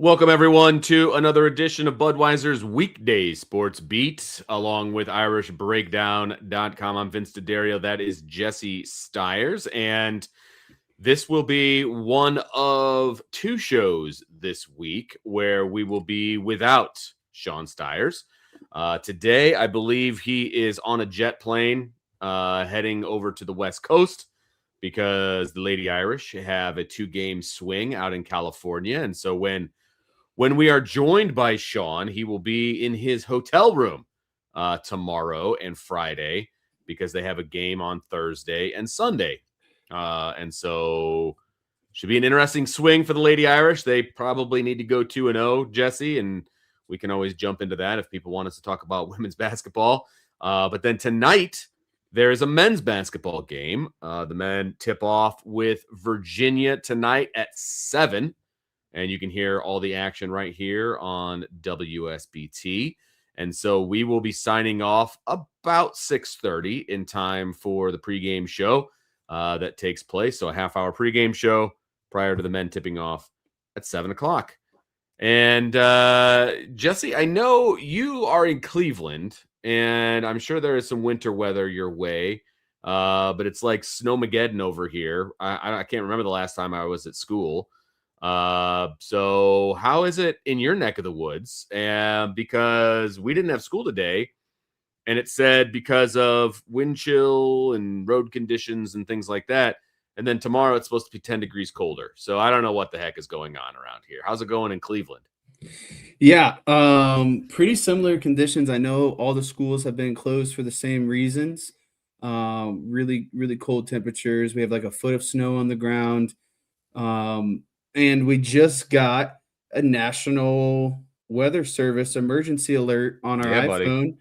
Welcome, everyone, to another edition of Budweiser's Weekday Sports Beat, along with IrishBreakdown.com. I'm Vince D'Addario. That is Jesse Stiers. And this will be one of two shows this week where we will be without Sean Stiers. Today, I believe he is on a jet plane heading over to the West Coast because the Lady Irish have a 2-game swing out in California. And so when we are joined by Sean, he will be in his hotel room tomorrow and Friday because they have a game on Thursday and Sunday. And so should be an interesting swing for the Lady Irish. They probably need to go 2-0, Jesse, and we can always jump into that if people want us to talk about women's basketball. But then tonight, there is a men's basketball game. The men tip off with Virginia tonight at 7. And you can hear all the action right here on WSBT. And so we will be signing off about 6:30 in time for the pregame show that takes place. So a half-hour pregame show prior to the men tipping off at 7 o'clock. And Jesse, I know you are in Cleveland, and I'm sure there is some winter weather your way, but it's like Snowmageddon over here. I can't remember the last time I was at school. So how is it in your neck of the woods? And because we didn't have school today, and it said because of wind chill and road conditions and things like that. And then tomorrow it's supposed to be 10 degrees colder. So I don't know what the heck is going on around here. How's it going in Cleveland? Yeah, pretty similar conditions. I know all the schools have been closed for the same reasons. Really, really cold temperatures. We have like a foot of snow on the ground. And we just got a National Weather Service emergency alert on our iPhone. Buddy.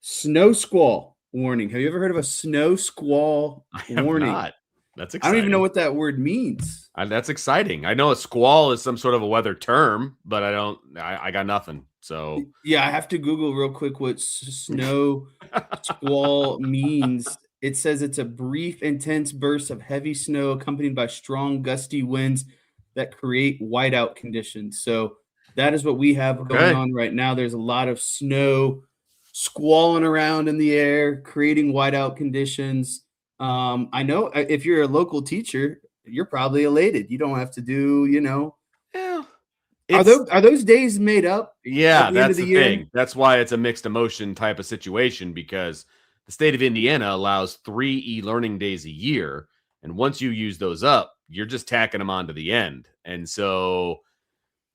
Snow squall warning. Have you ever heard of a snow squall warning? I have not. That's exciting. I don't even know what that word means. That's exciting. I know a squall is some sort of a weather term, but I got nothing. So yeah, I have to Google real quick what snow squall means. It says it's a brief, intense burst of heavy snow accompanied by strong, gusty winds that create whiteout conditions. So that is what we have going on right now. There's a lot of snow squalling around in the air, creating whiteout conditions. I know if you're a local teacher, you're probably elated. You don't have to do, Yeah. Are those days made up? Yeah, that's the thing. That's why it's a mixed emotion type of situation, because the state of Indiana allows 3 e-learning days a year. And once you use those up, you're just tacking them on to the end. And so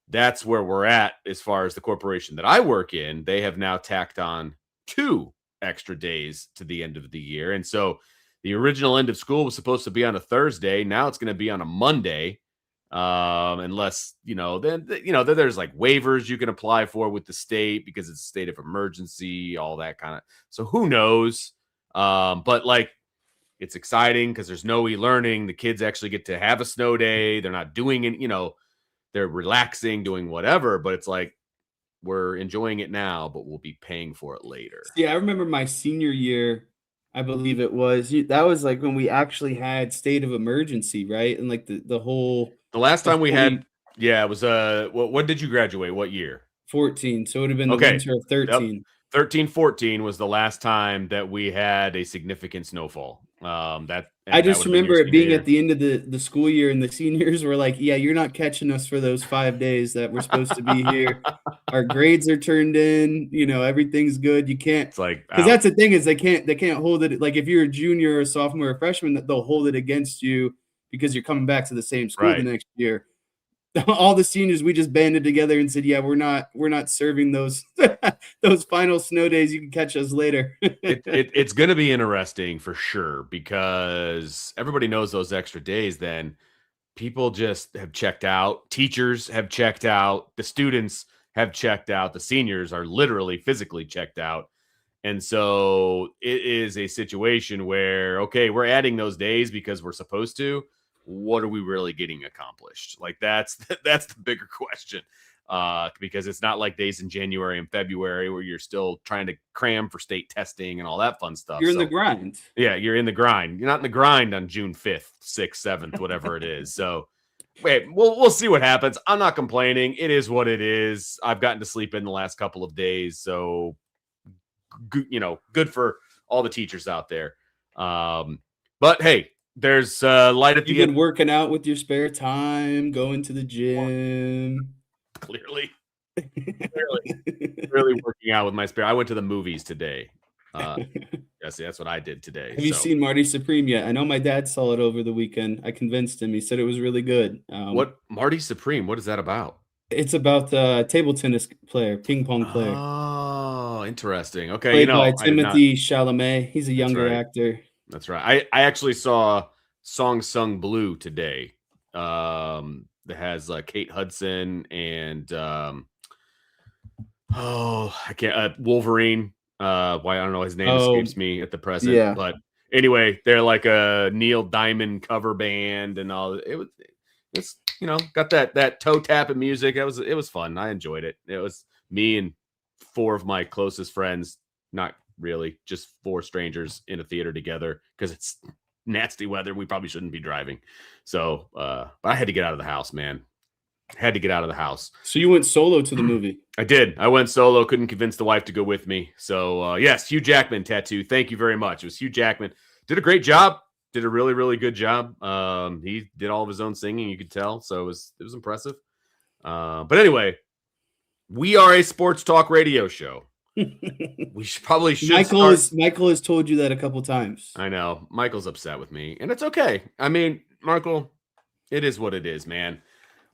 that's where we're at as far as the corporation that I work in. They have now tacked on 2 extra days to the end of the year. And so the original end of school was supposed to be on a Thursday. Now it's going to be on a Monday. Unless, then there's like waivers you can apply for with the state because it's a state of emergency, all that kind of. So who knows? But like, it's exciting because there's no e-learning. The kids actually get to have a snow day. They're not doing it, they're relaxing, doing whatever, but it's like we're enjoying it now, but we'll be paying for it later. Yeah, I remember my senior year, I believe it was. That was like when we actually had state of emergency, right? And like the whole. The last time we had, it was what did you graduate? What year? 14. So it would have been the winter of 13. Yep. 13-14 was the last time that we had a significant snowfall. I just remember it being at the end of the school year, and the seniors were like, "Yeah, you're not catching us for those 5 days that we're supposed to be here. Our grades are turned in. Everything's good. You can't." It's like, because that's the thing is they can't hold it. Like if you're a junior or sophomore or freshman, they'll hold it against you because you're coming back to the same school the next year. All the seniors, we just banded together and said, "Yeah, we're not serving those those final snow days. You can catch us later." It's going to be interesting for sure because everybody knows those extra days. Then people just have checked out. Teachers have checked out. The students have checked out. The seniors are literally physically checked out. And so it is a situation where, okay, we're adding those days because we're supposed to. What are we really getting accomplished? Like that's the bigger question, because it's not like days in January and February where you're still trying to cram for state testing and all that fun stuff. You're in the grind. Yeah, you're in the grind. You're not in the grind on June 5th, 6th, 7th, whatever it is. So Wait, we'll see what happens. I'm not complaining. It is what it is. I've gotten to sleep in the last couple of days, so good for all the teachers out there. But hey, there's light at You've the end. been working out with your spare time, going to the gym. Clearly, really working out with my spare. I went to the movies today. Yes, that's what I did today. Have you seen Marty Supreme yet? I know my dad saw it over the weekend. I convinced him. He said it was really good. What Marty Supreme? What is that about? It's about a table tennis player, ping pong player, Oh, interesting. Okay, played by I did not. Timothy Chalamet. He's a That's younger right. actor. That's right. I actually saw Song Sung Blue today. That has Kate Hudson and I can't Wolverine. Why I don't know, his name escapes me at the present. Yeah. But anyway, they're like a Neil Diamond cover band and all. It's got that toe tapping music. It was fun. I enjoyed it. It was me and four of my closest friends. Not really, just four strangers in a theater together because it's nasty weather. We probably shouldn't be driving. So, but I had to get out of the house, man. Had to get out of the house. So you went solo to the movie? I did. I went solo. Couldn't convince the wife to go with me. So, yes, Hugh Jackman tattoo. Thank you very much. It was Hugh Jackman. Did a great job. Did a really, really good job. He did all of his own singing, you could tell. So it was impressive. But anyway, we are a sports talk radio show. We probably should. Michael has told you that a couple times. I know. Michael's upset with me, and it's okay. I mean, Michael, it is what it is, man.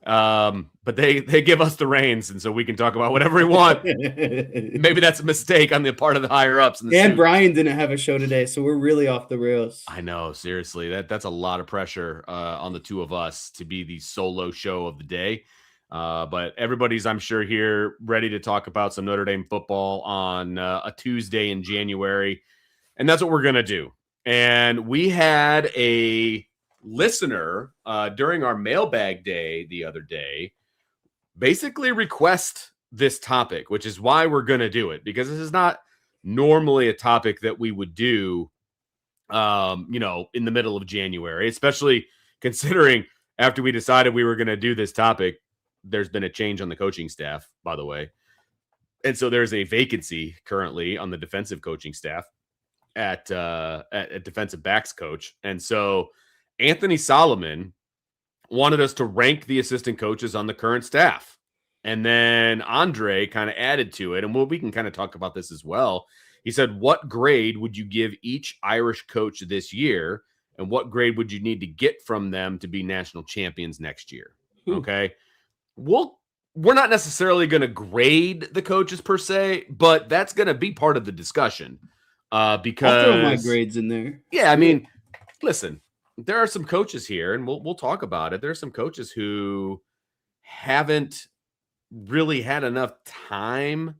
But they give us the reins, and so we can talk about whatever we want. Maybe that's a mistake on the part of the higher ups. And Brian didn't have a show today, so we're really off the rails. I know, seriously, that's a lot of pressure on the two of us to be the solo show of the day. But everybody's, I'm sure, here ready to talk about some Notre Dame football on a Tuesday in January. And that's what we're going to do. And we had a listener during our mailbag day the other day basically request this topic, which is why we're going to do it, because this is not normally a topic that we would do, in the middle of January, especially considering after we decided we were going to do this topic, there's been a change on the coaching staff, by the way. And so there's a vacancy currently on the defensive coaching staff at defensive backs coach. And so Anthony Solomon wanted us to rank the assistant coaches on the current staff. And then Andre kind of added to it. And we can kind of talk about this as well. He said, what grade would you give each Irish coach this year? And what grade would you need to get from them to be national champions next year? Okay. We're not necessarily going to grade the coaches per se, but that's going to be part of the discussion. Because I'll throw my grades in there. Yeah, I mean, listen, there are some coaches here, and we'll talk about it. There are some coaches who haven't really had enough time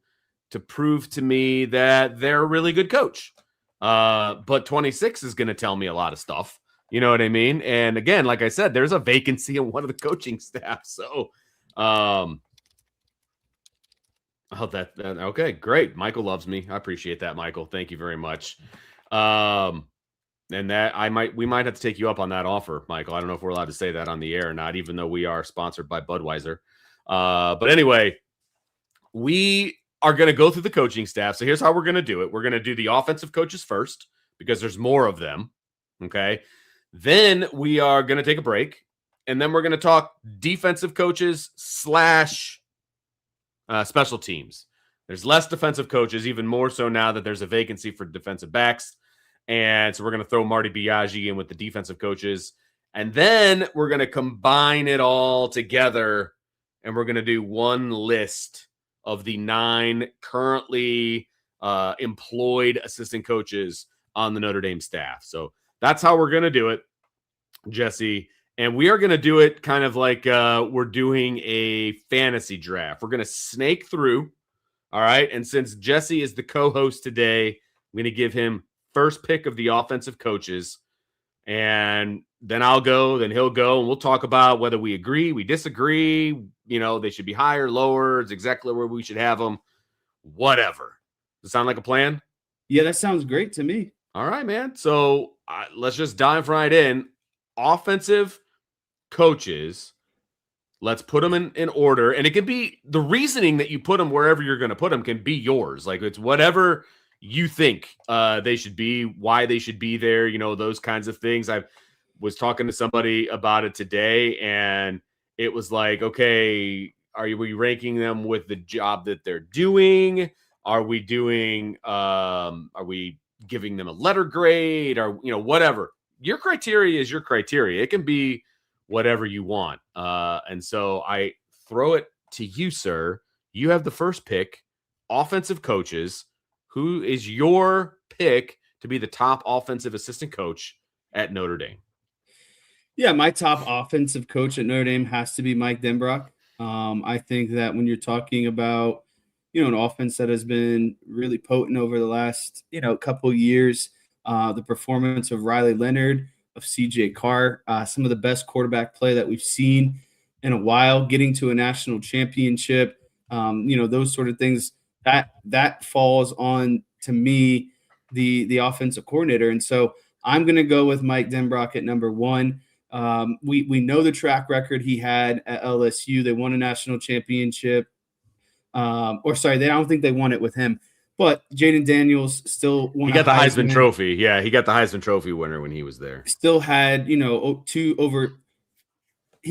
to prove to me that they're a really good coach. But 26 is going to tell me a lot of stuff. You know what I mean? And again, like I said, there's a vacancy in one of the coaching staff. So, okay, great. Michael loves me. I appreciate that, Michael. Thank you very much. And that we might have to take you up on that offer, Michael. I don't know if we're allowed to say that on the air or not, even though we are sponsored by Budweiser. But anyway, we are going to go through the coaching staff. So here's how we're going to do it. We're going to do the offensive coaches first because there's more of them. Okay. Then we are going to take a break, and then we're going to talk defensive coaches / special teams. There's less defensive coaches, even more so now that there's a vacancy for defensive backs. And so we're going to throw Marty Biaggi in with the defensive coaches. And then we're going to combine it all together, and we're going to do one list of the 9 currently employed assistant coaches on the Notre Dame staff. So that's how we're going to do it, Jesse. And we are going to do it kind of like we're doing a fantasy draft. We're going to snake through. All right. And since Jesse is the co-host today, I'm going to give him first pick of the offensive coaches. And then I'll go, then he'll go, and we'll talk about whether we agree, we disagree, they should be higher, lower, it's exactly where we should have them, whatever. Does it sound like a plan? Yeah, that sounds great to me. All right, man. So let's just dive right in. Offensive coaches Let's put them in order. And it can be the reasoning that you put them wherever you're going to put them can be yours. Like it's whatever you think they should be, why they should be there, those kinds of things. I was talking to somebody about it today, and it was like, okay, we ranking them with the job that they're doing? Are we giving them a letter grade, or, whatever? Your criteria is your criteria. It can be whatever you want. And so I throw it to you, sir. You have the first pick, offensive coaches. Who is your pick to be the top offensive assistant coach at Notre Dame? Yeah, my top offensive coach at Notre Dame has to be Mike Denbrock. I think that when you're talking about, an offense that has been really potent over the last, couple of years, the performance of Riley Leonard, of CJ Carr, some of the best quarterback play that we've seen in a while, getting to a national championship, those sort of things, that falls on, to me, the offensive coordinator. And so I'm going to go with Mike Denbrock at number one. We know the track record he had at LSU. They won a national championship. I don't think they won it with him. But Jaden Daniels still won. He got the Heisman Trophy. Yeah, he got the Heisman Trophy winner when he was there. Still had, he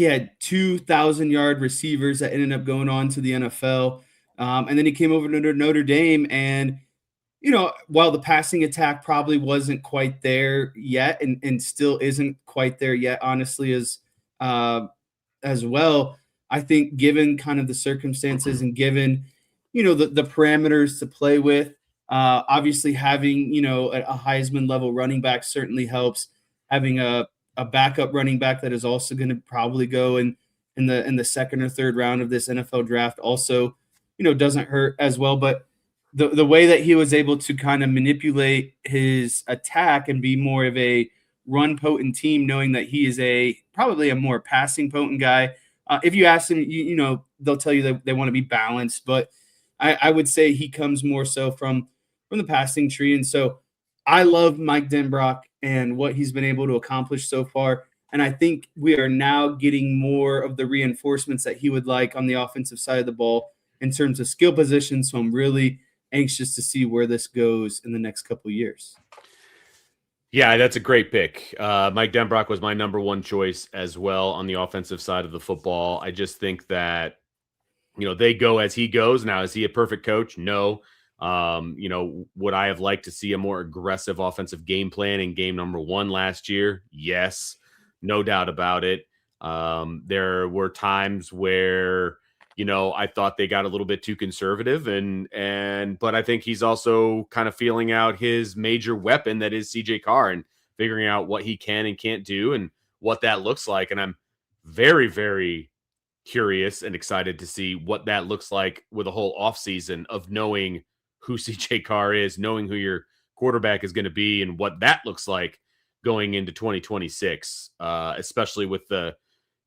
had 2,000-yard receivers that ended up going on to the NFL. And then he came over to Notre Dame, and while the passing attack probably wasn't quite there yet, and still isn't quite there yet, honestly, as well, I think given kind of the circumstances and given, the parameters to play with, obviously having, a Heisman level running back certainly helps. Having a backup running back that is also going to probably go in the second or third round of this NFL draft also, doesn't hurt as well. But the way that he was able to kind of manipulate his attack and be more of a run potent team, knowing that he is probably a more passing potent guy. If you ask them, they'll tell you that they want to be balanced, but I would say he comes more so from the passing tree. And so I love Mike Denbrock and what he's been able to accomplish so far. And I think we are now getting more of the reinforcements that he would like on the offensive side of the ball in terms of skill position. So I'm really anxious to see where this goes in the next couple of years. Yeah, that's a great pick. Mike Denbrock was my number one choice as well on the offensive side of the football. I just think that, they go as he goes. Now, is he a perfect coach? No. Would I have liked to see a more aggressive offensive game plan in game number one last year? Yes, no doubt about it. There were times where, I thought they got a little bit too conservative, but I think he's also kind of feeling out his major weapon that is CJ Carr and figuring out what he can and can't do and what that looks like. And I'm very, very curious and excited to see what that looks like with a whole offseason of knowing who CJ Carr is, knowing who your quarterback is going to be, and what that looks like going into 2026, especially with the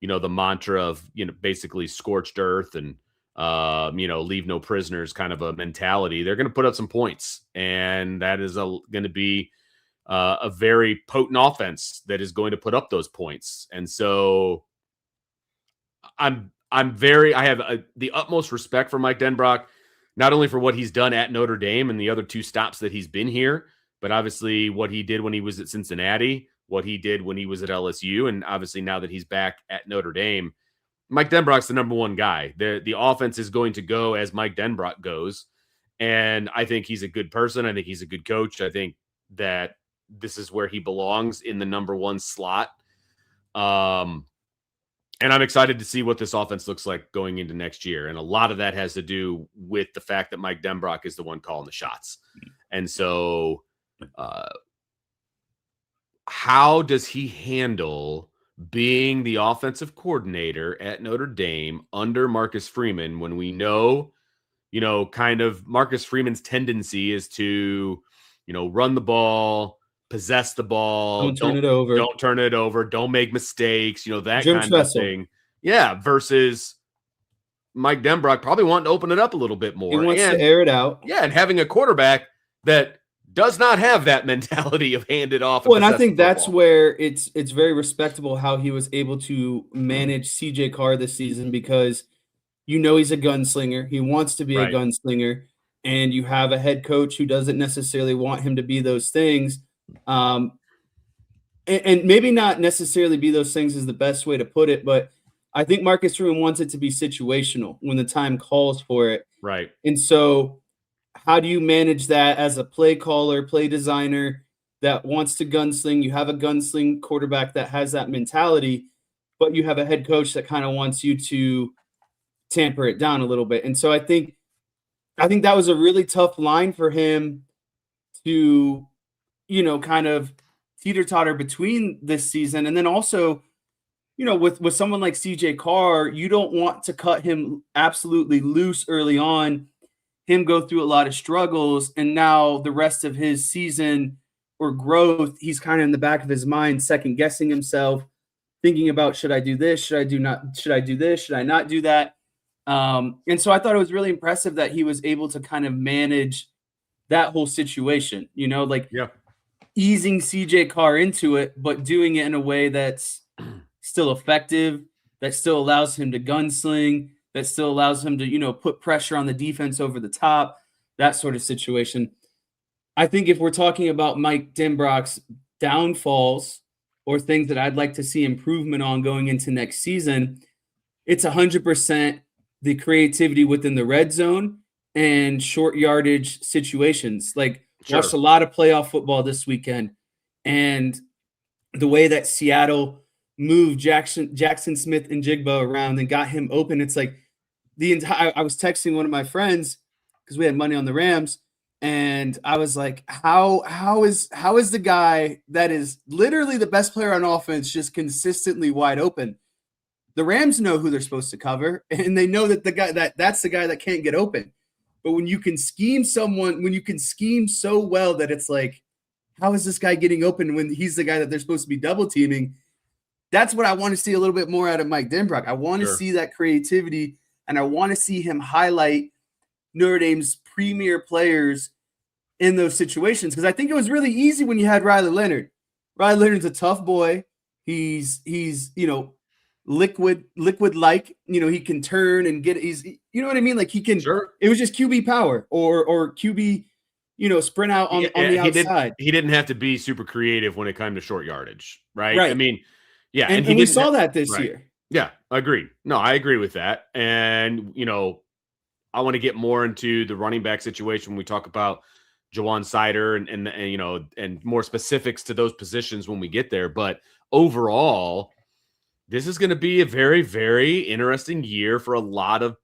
mantra of, basically scorched earth and, leave no prisoners kind of a mentality. They're going to put up some points, and that is going to be a very potent offense that is going to put up those points. And so I have the utmost respect for Mike Denbrock, not only for what he's done at Notre Dame and the other two stops that he's been here, but obviously what he did when he was at Cincinnati, what he did when he was at LSU, and obviously now that he's back at Notre Dame. Mike Denbrock's the number one guy. The offense is going to go as Mike Denbrock goes, and I think he's a good person. I think he's a good coach. I think that this is where he belongs, in the number one slot. And I'm excited to see what this offense looks like going into next year. And a lot of that has to do with the fact that Mike Denbrock is the one calling the shots. And so how does he handle being the offensive coordinator at Notre Dame under Marcus Freeman when we know, kind of Marcus Freeman's tendency is to, run the ball, possess the ball, don't turn it over, don't make mistakes, that kind of thing. Yeah, versus Mike Denbrock probably wanting to open it up a little bit more. He wants to air it out. Yeah, and having a quarterback that does not have that mentality of hand it off and Well, and I possess the think that's football. where it's very respectable how he was able to manage CJ Carr this season because he's a gunslinger. He wants to be a Right. gunslinger, and you have a head coach who doesn't necessarily want him to be those things. Um, and maybe not necessarily be those things is the best way to put it, but I think Marcus Ruin wants it to be situational when the time calls for it. Right. And so, how do you manage that as a play caller, play designer that wants to gunsling? You have a gunsling quarterback that has that mentality, but you have a head coach that kind of wants you to tamper it down a little bit. And so I think that was a really tough line for him to, kind of teeter-totter between this season. And then also, with someone like CJ Carr, you don't want to cut him absolutely loose early on, him go through a lot of struggles, and now the rest of his season or growth, he's kind of in the back of his mind, second guessing himself, thinking about should I do this? Should I do this? Should I not do that? And so I thought it was really impressive that he was able to kind of manage that whole situation, like Yeah. easing CJ Carr into it, but doing it in a way that's still effective, that still allows him to gunsling, that still allows him to, put pressure on the defense over the top, that sort of situation. I think if we're talking about Mike Denbrock's downfalls or things that I'd like to see improvement on going into next season, it's 100% the creativity within the red zone and short yardage situations. Like, Sure. watched a lot of playoff football this weekend, and the way that Seattle moved Jackson Smith and Jigba around and got him open, it's like the entire. I was texting one of my friends because we had money on the Rams, and I was like, how is the guy that is literally the best player on offense just consistently wide open? The Rams know who they're supposed to cover, and they know that that's the guy that can't get open. But when you can scheme so well that it's like, how is this guy getting open when he's the guy that they're supposed to be double teaming? That's what I want to see a little bit more out of Mike Denbrock. I want to see that creativity, and I want to see him highlight Notre Dame's premier players in those situations, because I think it was really easy when you had Riley Leonard. Riley Leonard's a tough boy. He's liquid like, he can turn and get, you know what I mean? Like, he can, it was just QB power or QB, sprint out on the outside. He didn't have to be super creative when it came to short yardage, right? I mean, yeah. And we saw that this year. Yeah, agreed. No, I agree with that. And, I want to get more into the running back situation when we talk about Jawan Sider and more specifics to those positions when we get there. But overall, this is going to be a very, very interesting year for a lot of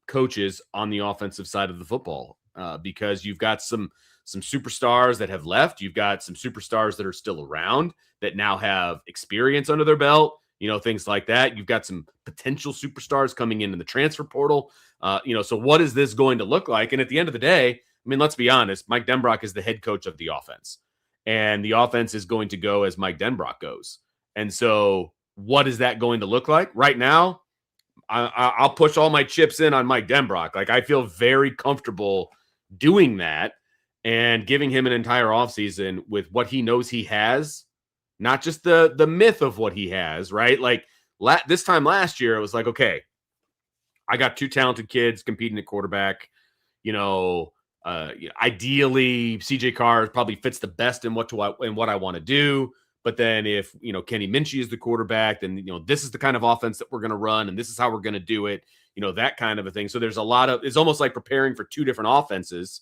coaches on the offensive side of the football, because you've got some superstars that have left. You've got some superstars that are still around that now have experience under their belt, things like that. You've got some potential superstars coming in the transfer portal. So what is this going to look like? And at the end of the day, I mean, let's be honest, Mike Denbrock is the head coach of the offense, and the offense is going to go as Mike Denbrock goes. And so what is that going to look like? Right now, I'll push all my chips in on Mike Denbrock. Like, I feel very comfortable doing that and giving him an entire offseason with what he knows he has, not just the myth of what he has, right? Like, this time last year, it was like, okay, I got two talented kids competing at quarterback. Ideally, CJ Carr probably fits the best in what I want to do. But then if, Kenny Minchie is the quarterback, then, this is the kind of offense that we're going to run, and this is how we're going to do it, that kind of a thing. So there's it's almost like preparing for two different offenses.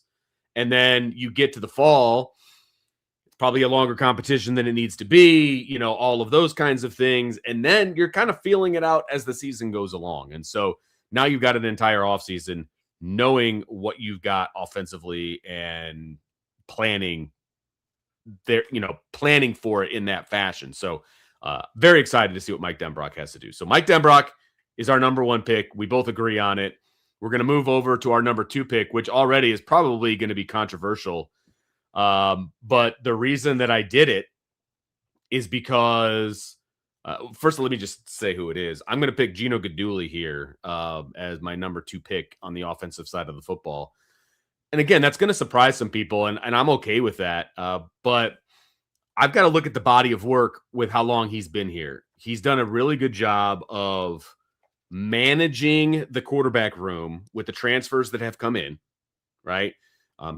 And then you get to the fall, it's probably a longer competition than it needs to be, all of those kinds of things. And then you're kind of feeling it out as the season goes along. And so now you've got an entire offseason knowing what you've got offensively and planning for it in that fashion. So very excited to see what Mike Denbrock has to do. So Mike Denbrock is our number one pick. We both agree on it. We're going to move over to our number two pick, which already is probably going to be controversial. But the reason that I did it is because first, let me just say who it is. I'm going to pick Gino Guidugli here as my number two pick on the offensive side of the football. And again, that's going to surprise some people, and I'm okay with that. But I've got to look at the body of work with how long he's been here. He's done a really good job of managing the quarterback room with the transfers that have come in, right?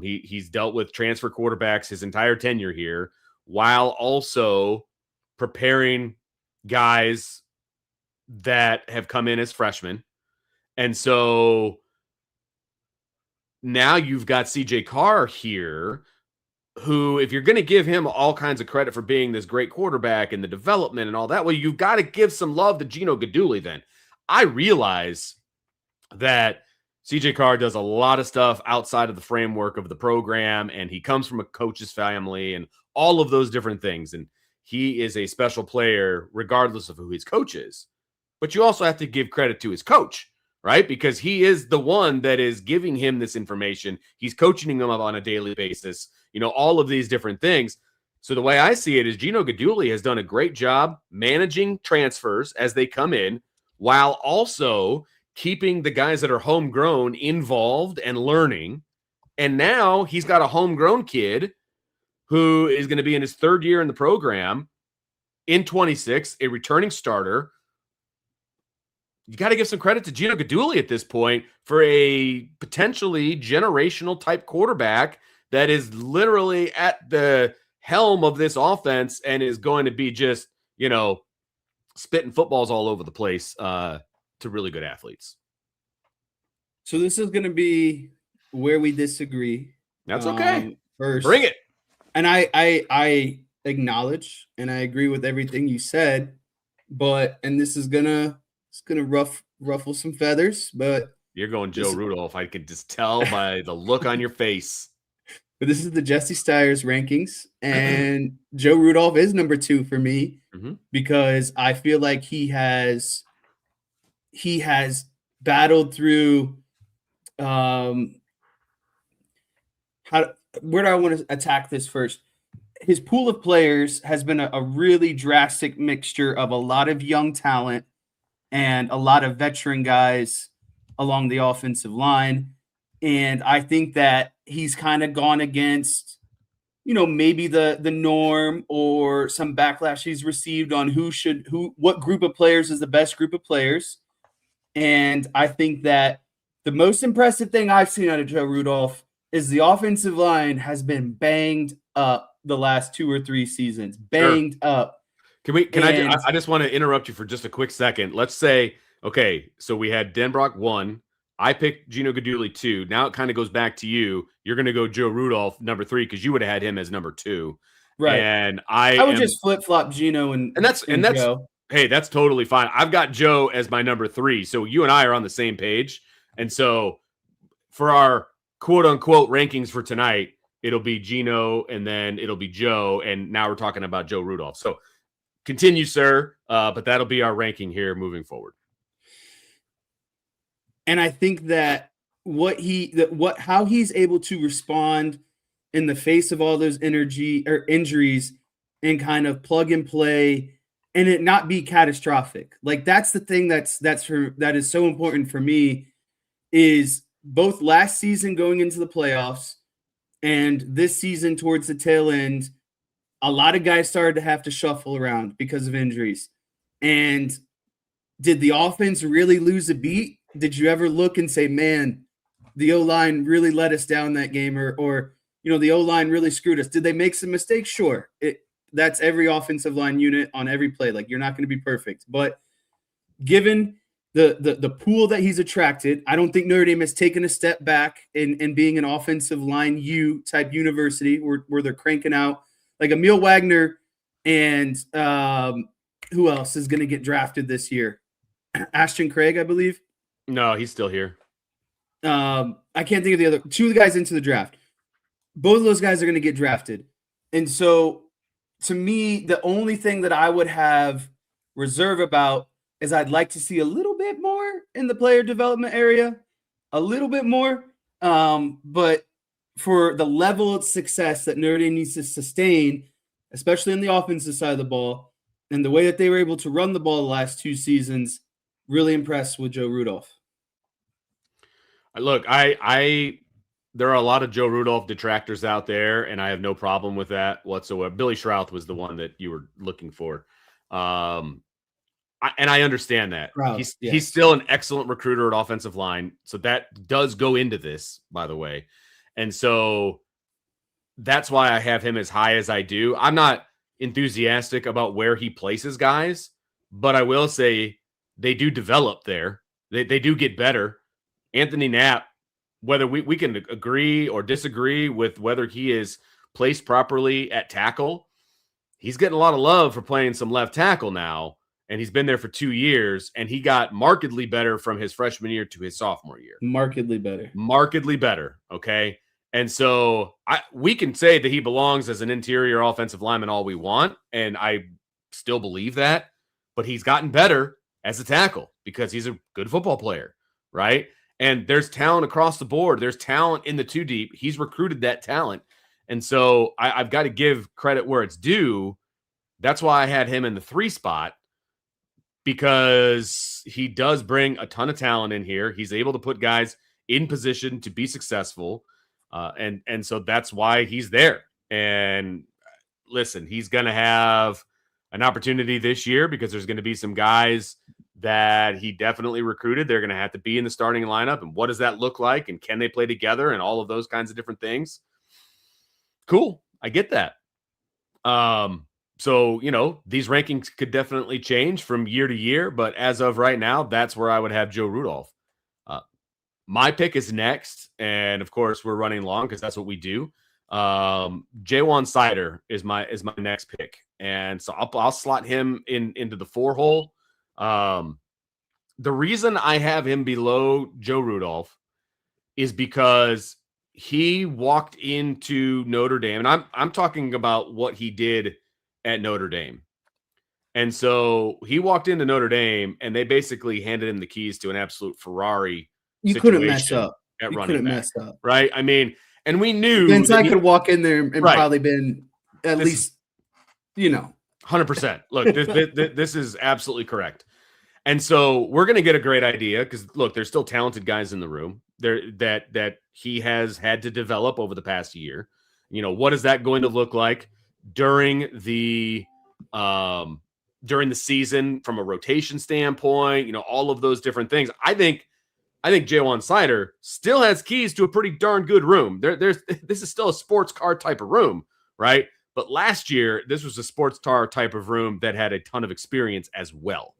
He's dealt with transfer quarterbacks his entire tenure here, while also preparing guys that have come in as freshmen. And so now you've got CJ Carr here, who, if you're going to give him all kinds of credit for being this great quarterback and the development and all that, well, you've got to give some love to Gino Guidugli then. I realize that CJ Carr does a lot of stuff outside of the framework of the program, and he comes from a coach's family and all of those different things. And he is a special player regardless of who his coach is. But you also have to give credit to his coach, right? Because he is the one that is giving him this information. He's coaching him up on a daily basis, all of these different things. So the way I see it is Gino Guidugli has done a great job managing transfers as they come in, while also keeping the guys that are homegrown involved and learning. And now he's got a homegrown kid who is going to be in his third year in the program in 26, a returning starter. You got to give some credit to Gino Guidugli at this point for a potentially generational type quarterback that is literally at the helm of this offense and is going to be just, spitting footballs all over the place to really good athletes. So this is going to be where we disagree. That's okay. First, bring it. And I acknowledge and I agree with everything you said, and this is gonna ruffle some feathers, but you're going Joe Rudolph. I could just tell by the look on your face. But this is the Jesse Stiers rankings, and Joe Rudolph is number 2 for me because I feel like he has battled through. Where do I want to attack this first? His pool of players has been a really drastic mixture of a lot of young talent and a lot of veteran guys along the offensive line. And I think that he's kind of gone against, maybe the norm or some backlash he's received on what group of players is the best group of players. And I think that the most impressive thing I've seen out of Joe Rudolph is the offensive line has been banged up the last 2 or 3 seasons. Banged up. I just want to interrupt you for just a quick second. Let's say, okay, so we had Denbrock 1. I picked Gino Guidugli 2. Now it kind of goes back to you. You're going to go Joe Rudolph number 3 because you would have had him as number 2. Right. And I would just flip-flop Gino and that's Joe. Hey, that's totally fine. I've got Joe as my number 3. So you and I are on the same page. And so for our quote-unquote rankings for tonight, it'll be Gino and then it'll be Joe. And now we're talking about Joe Rudolph. So continue, sir. But that'll be our ranking here moving forward. And I think that how he's able to respond in the face of all those injuries and kind of plug and play and it not be catastrophic. Like that's the thing that is so important for me is both last season going into the playoffs and this season towards the tail end, a lot of guys started to have to shuffle around because of injuries. And did the offense really lose a beat? Did you ever look and say, man, the O-line really let us down that game or the O-line really screwed us? Did they make some mistakes? Sure. That's every offensive line unit on every play. Like you're not going to be perfect. But given the pool that he's attracted, I don't think Notre Dame has taken a step back in being an offensive line U type university where they're cranking out like Emil Wagner and who else is going to get drafted this year? Ashton Craig, I believe. No, he's still here. I can't think of the other 2 guys into the draft. Both of those guys are going to get drafted. And so to me, the only thing that I would have reserve about is I'd like to see a little bit more in the player development area, a little bit more. But for the level of success that Notre Dame needs to sustain, especially on the offensive side of the ball, and the way that they were able to run the ball the last 2 seasons, really impressed with Joe Rudolph. Look, I there are a lot of Joe Rudolph detractors out there, and I have no problem with that whatsoever. Billy Schrouth was the one that you were looking for. And I understand that. Proud, He's still an excellent recruiter at offensive line. So that does go into this, by the way. And so that's why I have him as high as I do. I'm not enthusiastic about where he places guys, but I will say they do develop there. They do get better. Anthony Knapp, whether we can agree or disagree with whether he is placed properly at tackle, he's getting a lot of love for playing some left tackle now. And he's been there for 2 years, and he got markedly better from his freshman year to his sophomore year. Markedly better. Okay. And so we can say that he belongs as an interior offensive lineman all we want, and I still believe that, but he's gotten better as a tackle because he's a good football player, right? And there's talent across the board. There's talent in the 2 deep. He's recruited that talent. And so I've got to give credit where it's due. That's why I had him in the 3 spot, because he does bring a ton of talent in here. He's able to put guys in position to be successful. And so that's why he's there. And listen, he's going to have an opportunity this year because there's going to be some guys that he definitely recruited. They're going to have to be in the starting lineup. And what does that look like? And can they play together and all of those kinds of different things? Cool. I get that. So, these rankings could definitely change from year to year, but as of right now, that's where I would have Joe Rudolph. My pick is next, and of course, we're running long because that's what we do. Jaywan Sider is my next pick, and so I'll slot him into the 4 hole. The reason I have him below Joe Rudolph is because he walked into Notre Dame, and I'm talking about what he did at Notre Dame. And so he walked into Notre Dame, and they basically handed him the keys to an absolute Ferrari. You couldn't mess up. At running back, right? I mean, and we knew Vince, I could walk in there and probably been at least, 100%. Look, this is absolutely correct. And so we're going to get a great idea because, look, there's still talented guys in the room there that he has had to develop over the past year. What is that going to look like during the season from a rotation standpoint? All of those different things. I think Jaywan Sider still has keys to a pretty darn good room. This is still a sports car type of room, right? But last year, this was a sports car type of room that had a ton of experience as well.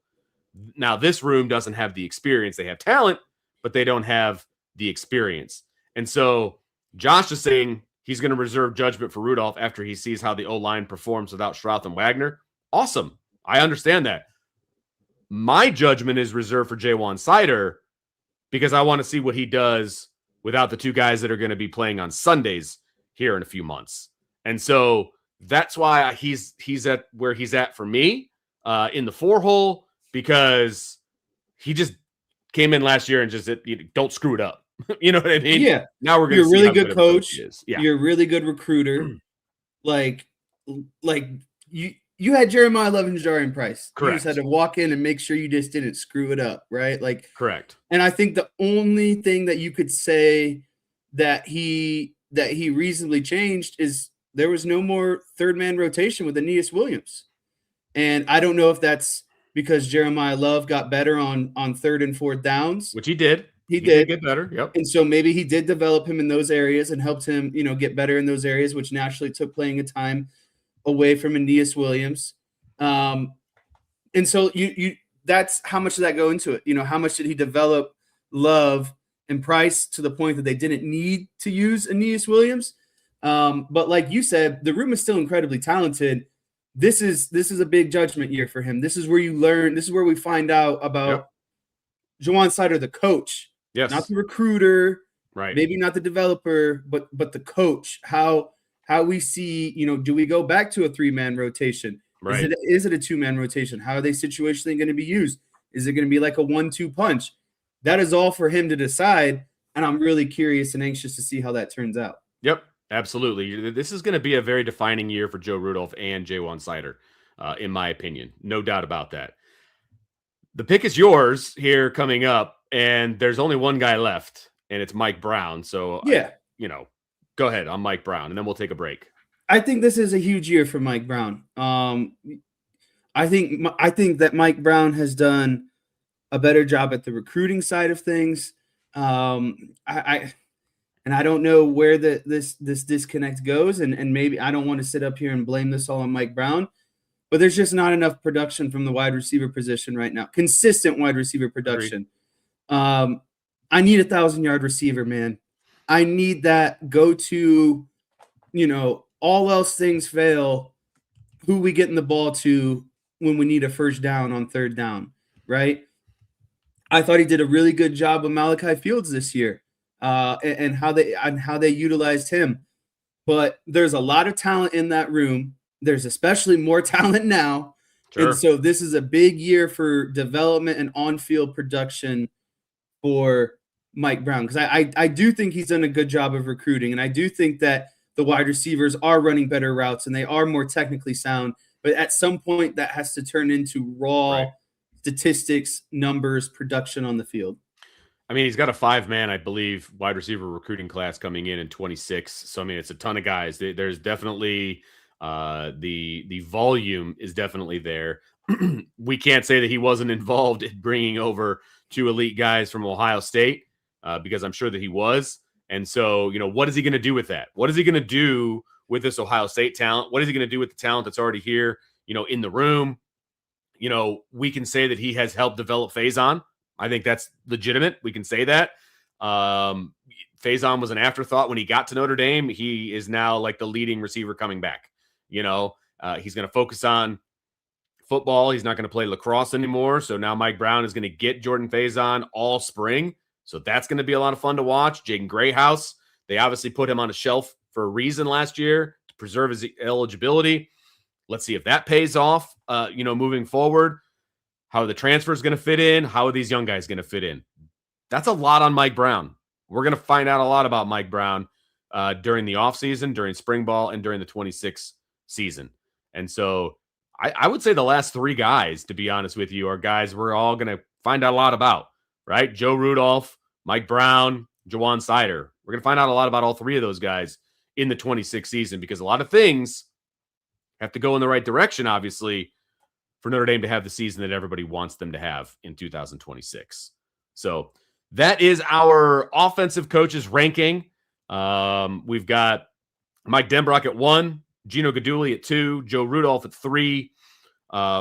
Now, this room doesn't have the experience. They have talent, but they don't have the experience. And so Josh is saying he's going to reserve judgment for Rudolph after he sees how the O-line performs without Schrouth and Wagner. Awesome. I understand that. My judgment is reserved for Jaywan Sider because I want to see what he does without the 2 guys that are going to be playing on Sundays here in a few months. And so that's why he's at where he's at for me in the 4 hole, because he just came in last year and just don't screw it up. You know what I mean? Yeah. Now we're going to see a really good coach. Yeah. You're a really good recruiter. like you had Jeremiah Love and Jarian Price. Correct. You just had to walk in and make sure you just didn't screw it up, right? Correct. And I think the only thing that you could say that he reasonably changed is there was no more 3rd man rotation with Aeneas Williams. And I don't know if that's because Jeremiah Love got better on 3rd and 4th downs, which he did. He did get better. Yep. And so maybe he did develop him in those areas and helped him, get better in those areas, which naturally took playing a time away from Aeneas Williams. And so you that's how much did that go into it? How much did he develop Love and Price to the point that they didn't need to use Aeneas Williams? But like you said, the room is still incredibly talented. This is a big judgment year for him. This is where you learn. This is where we find out about Jaywan Sider, the coach. Yes. Not the recruiter, right? Maybe not the developer, but the coach. How we see, do we go back to a 3-man rotation? Right. Is it a 2-man rotation? How are they situationally going to be used? Is it going to be like a 1-2 punch? That is all for him to decide, and I'm really curious and anxious to see how that turns out. Yep, absolutely. This is going to be a very defining year for Joe Rudolph and Jaywan Sider, in my opinion. No doubt about that. The pick is yours here coming up. And there's only one guy left, and it's Mike Brown. So yeah, go ahead on Mike Brown, and then we'll take a break. I think this is a huge year for Mike Brown. I think that Mike Brown has done a better job at the recruiting side of things. I don't know where this disconnect goes, and maybe I don't want to sit up here and blame this all on Mike Brown, but there's just not enough production from the wide receiver position right now. Consistent wide receiver production. I need a 1,000-yard receiver, man. I need that go-to, all else things fail, who we getting the ball to when we need a first down on third down, right? I thought he did a really good job with Malachi Fields this year, and how they utilized him. But there's a lot of talent in that room. There's especially more talent now. Sure. And so this is a big year for development and on-field production for Mike Brown, because I do think he's done a good job of recruiting, and I do think that the wide receivers are running better routes and they are more technically sound. But at some point, that has to turn into raw statistics, numbers, production on the field. I mean, he's got a 5-man, I believe, wide receiver recruiting class coming in 26. So I mean, it's a ton of guys. There's definitely the volume is definitely there. We can't say that he wasn't involved in bringing over 2 elite guys from Ohio State, because I'm sure that he was. And so, what is he going to do with that? What is he going to do with this Ohio State talent? What is he going to do with the talent that's already here, in the room? We can say that he has helped develop Faison. I think that's legitimate. We can say that. Faison was an afterthought when he got to Notre Dame. He is now like the leading receiver coming back. He's going to focus on football. He's not going to play lacrosse anymore. So now Mike Brown is going to get Jordan Faison all spring. So that's going to be a lot of fun to watch. Jaden Grayhouse, they obviously put him on a shelf for a reason last year to preserve his eligibility. Let's see if that pays off, moving forward. How are the transfers going to fit in? How are these young guys going to fit in? That's a lot on Mike Brown. We're going to find out a lot about Mike Brown during the offseason, during spring ball, and during the 26 season. And so I would say the last 3 guys, to be honest with you, are guys we're all going to find out a lot about, right? Joe Rudolph, Mike Brown, Jawan Sider. We're going to find out a lot about all 3 of those guys in the 26 season, because a lot of things have to go in the right direction, obviously, for Notre Dame to have the season that everybody wants them to have in 2026. So that is our offensive coaches ranking. We've got Mike Denbrock at 1, Gino Guidugli at 2, Joe Rudolph at 3.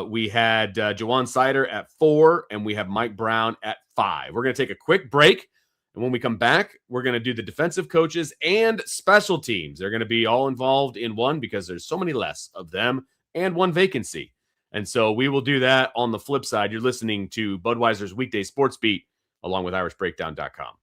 We had Jawan Sider at 4, and we have Mike Brown at 5. We're going to take a quick break. And when we come back, we're going to do the defensive coaches and special teams. They're going to be all involved in one because there's so many less of them and one vacancy. And so we will do that on the flip side. You're listening to Budweiser's Weekday Sports Beat along with IrishBreakdown.com.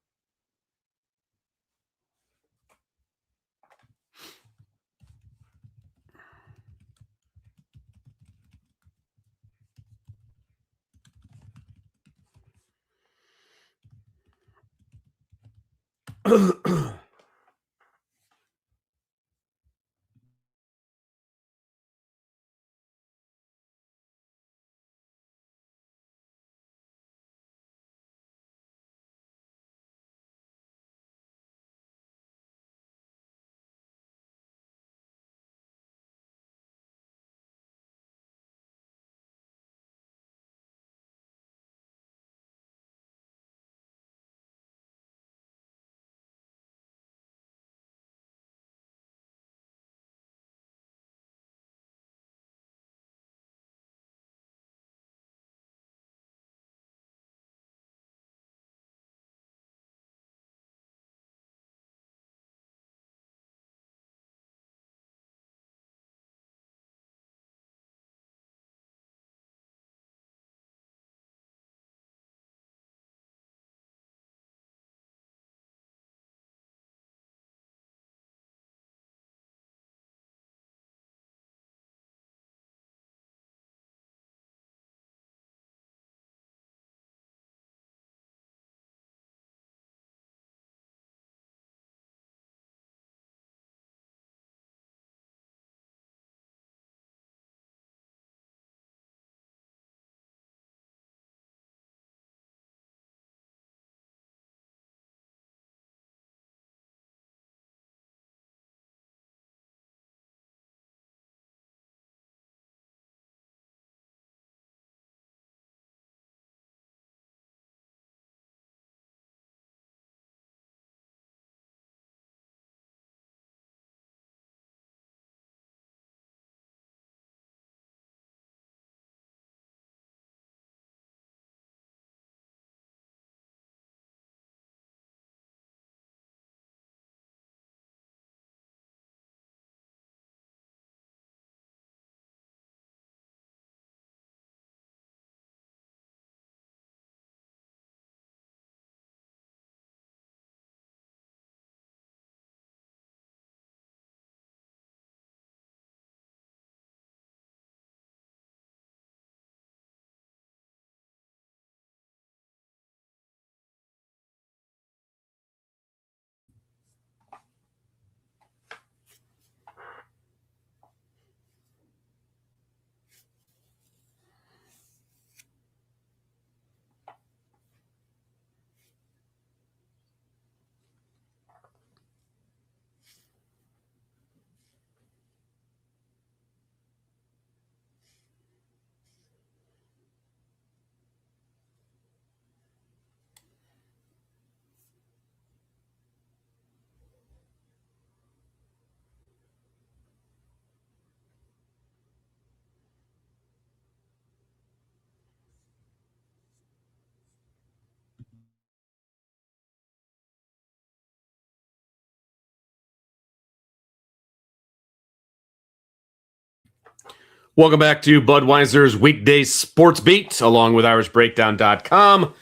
Welcome back to Budweiser's Weekday Sports Beat, along with IrishBreakdown.com.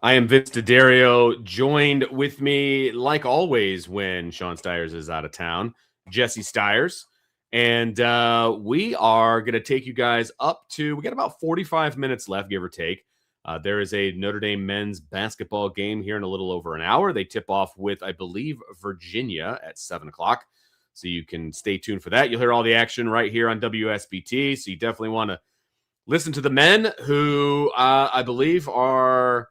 I am Vince D'Addario, joined with me, like always, when Sean Stiers is out of town, Jesse Stiers. And we are going to take you guys up to, we got about 45 minutes left, give or take. There is a Notre Dame men's basketball game here in a little over an hour. They tip off with, I believe, Virginia at 7 o'clock. So you can stay tuned for that. You'll hear all the action right here on WSBT. So you definitely want to listen to the men who I believe are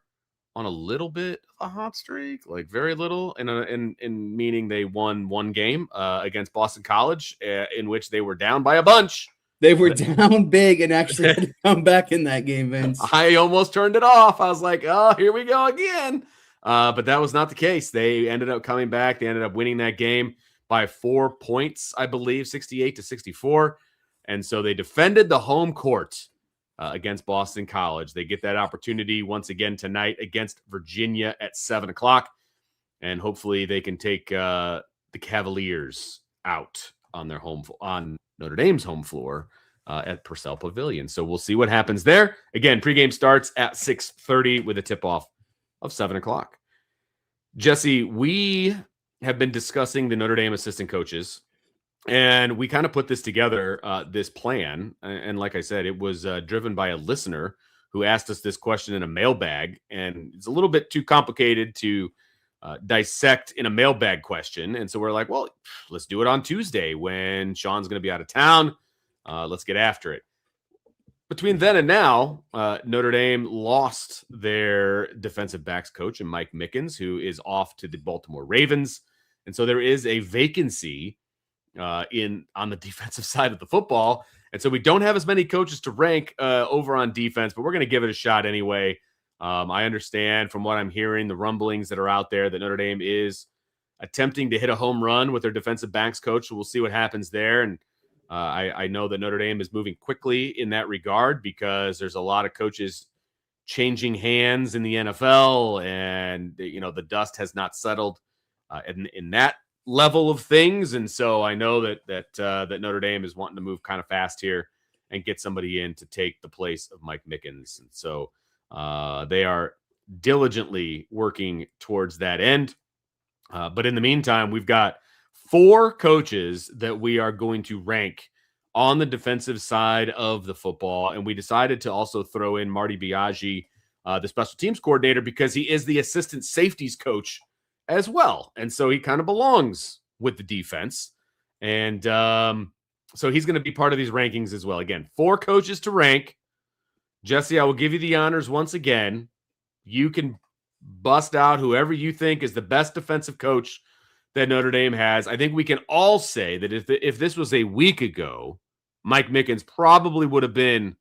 on a little bit of a hot streak, like very little, in meaning they won one game against Boston College, in which they were down by a bunch. They were down big and actually had to come back in that game, Vince. I almost turned it off. I was like, oh, here we go again. But that was not the case. They ended up coming back. They ended up winning that game by 4 points, I believe, 68-64. And so they defended the home court against Boston College. They get that opportunity once again tonight against Virginia at 7 o'clock. And hopefully they can take the Cavaliers out on their on Notre Dame's home floor at Purcell Pavilion. So we'll see what happens there. Again, pregame starts at 6:30 with a tip-off of 7 o'clock. Jesse, we have been discussing the Notre Dame assistant coaches, and we kind of put this together, this plan. And like I said, it was driven by a listener who asked us this question in a mailbag, and it's a little bit too complicated to dissect in a mailbag question. And so we're like, well, let's do it on Tuesday when Sean's going to be out of town. Let's get after it. Between then and now, Notre Dame lost their defensive backs coach, and Mike Mickens, who is off to the Baltimore Ravens. And so there is a vacancy on the defensive side of the football. And so we don't have as many coaches to rank over on defense, but we're going to give it a shot anyway. I understand from what I'm hearing, the rumblings that are out there, that Notre Dame is attempting to hit a home run with their defensive backs coach. So we'll see what happens there. And I know that Notre Dame is moving quickly in that regard because there's a lot of coaches changing hands in the NFL, and the dust has not settled in that level of things. And so I know that Notre Dame is wanting to move kind of fast here and get somebody in to take the place of Mike Mickens. And so they are diligently working towards that end. But in the meantime, we've got 4 coaches that we are going to rank on the defensive side of the football. And we decided to also throw in Marty Biaggi, the special teams coordinator, because he is the assistant safeties coach as well. And so he kind of belongs with the defense. And so he's going to be part of these rankings as well. Again, 4 coaches to rank. Jesse, I will give you the honors once again. You can bust out whoever you think is the best defensive coach that Notre Dame has. I think we can all say that if this was a week ago, Mike Mickens probably would have been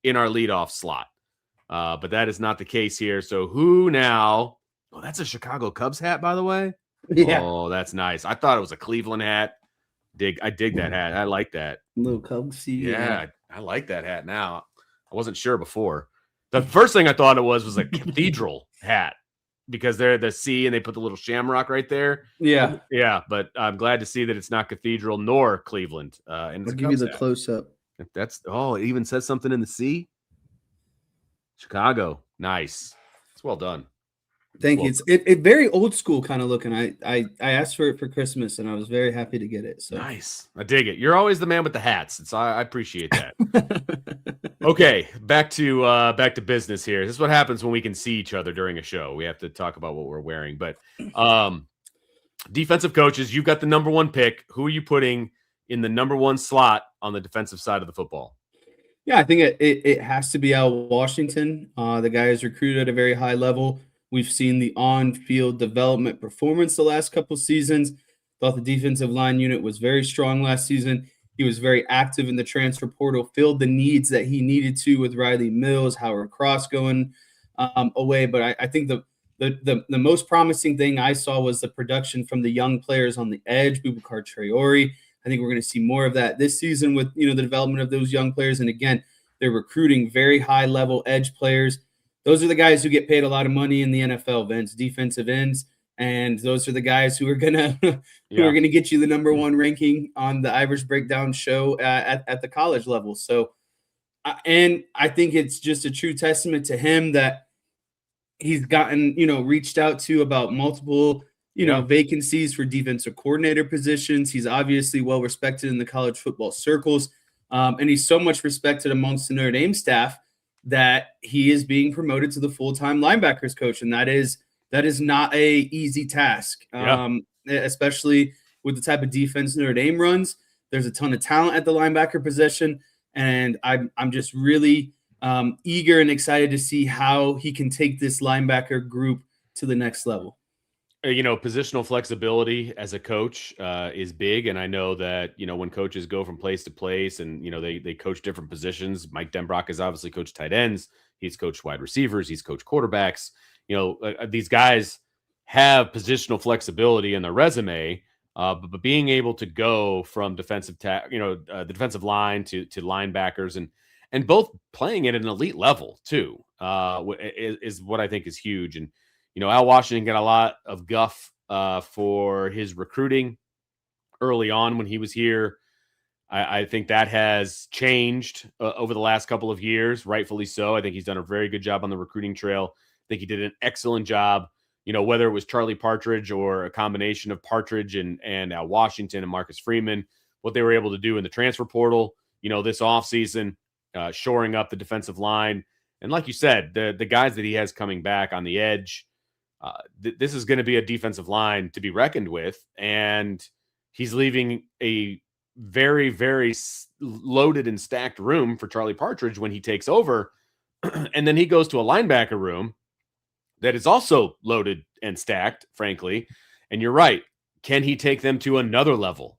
in our leadoff slot. But that is not the case here. So who now? Oh, that's a Chicago Cubs hat, by the way. Yeah. Oh, that's nice. I thought it was a Cleveland hat. I dig that hat. I like that. Little Cubs. Yeah, I like that hat now. I wasn't sure before. The first thing I thought it was a cathedral hat, because they're the C and they put the little shamrock right there. Yeah. Yeah. But I'm glad to see that it's not cathedral nor Cleveland. And I'll give you the close up. It even says something in the C. Chicago. Nice. It's well done. Thank you. It's very old school kind of looking. I asked for it for Christmas and I was very happy to get it. So nice. I dig it. You're always the man with the hats. So I appreciate that. Okay, back to business here. This is what happens when we can see each other during a show. We have to talk about what we're wearing. But defensive coaches, you've got the number 1 pick. Who are you putting in the number 1 slot on the defensive side of the football? Yeah, I think it has to be Al Washington. The guy is recruited at a very high level. We've seen the on-field development performance the last couple seasons. Thought the defensive line unit was very strong last season. He was very active in the transfer portal, filled the needs that he needed to with Riley Mills, Howard Cross going away. But I think the most promising thing I saw was the production from the young players on the edge, Boubacar Traore. I think we're going to see more of that this season with the development of those young players. And again, they're recruiting very high-level edge players. Those are the guys who get paid a lot of money in the NFL, Vince, defensive ends. And those are the guys who are gonna get you the number 1 ranking on the Irish Breakdown show at the college level. So And I think it's just a true testament to him that he's gotten, reached out to about multiple, Yeah. vacancies for defensive coordinator positions. He's obviously well respected in the college football circles. And he's so much respected amongst the Notre Dame staff that he is being promoted to the full-time linebackers coach. And that is not a easy task, Yeah. especially with the type of defense Notre Dame runs. There's a ton of talent at the linebacker position. And I'm just really eager and excited to see how he can take this linebacker group to the next level. Positional flexibility as a coach is big. And I know that, when coaches go from place to place and, they coach different positions, Mike Denbrock has obviously coached tight ends. He's coached wide receivers. He's coached quarterbacks. These guys have positional flexibility in their resume, but being able to go from the defensive line to linebackers and both playing at an elite level too, is what I think is huge. And Al Washington got a lot of guff for his recruiting early on when he was here. I think that has changed over the last couple of years, rightfully so. I think he's done a very good job on the recruiting trail. I think he did an excellent job, whether it was Charlie Partridge or a combination of Partridge and Al Washington and Marcus Freeman, what they were able to do in the transfer portal, this offseason, shoring up the defensive line. And like you said, the guys that he has coming back on the edge, this is going to be a defensive line to be reckoned with. And he's leaving a very, very loaded and stacked room for Charlie Partridge when he takes over. And then he goes to a linebacker room that is also loaded and stacked, frankly. And you're right. Can he take them to another level,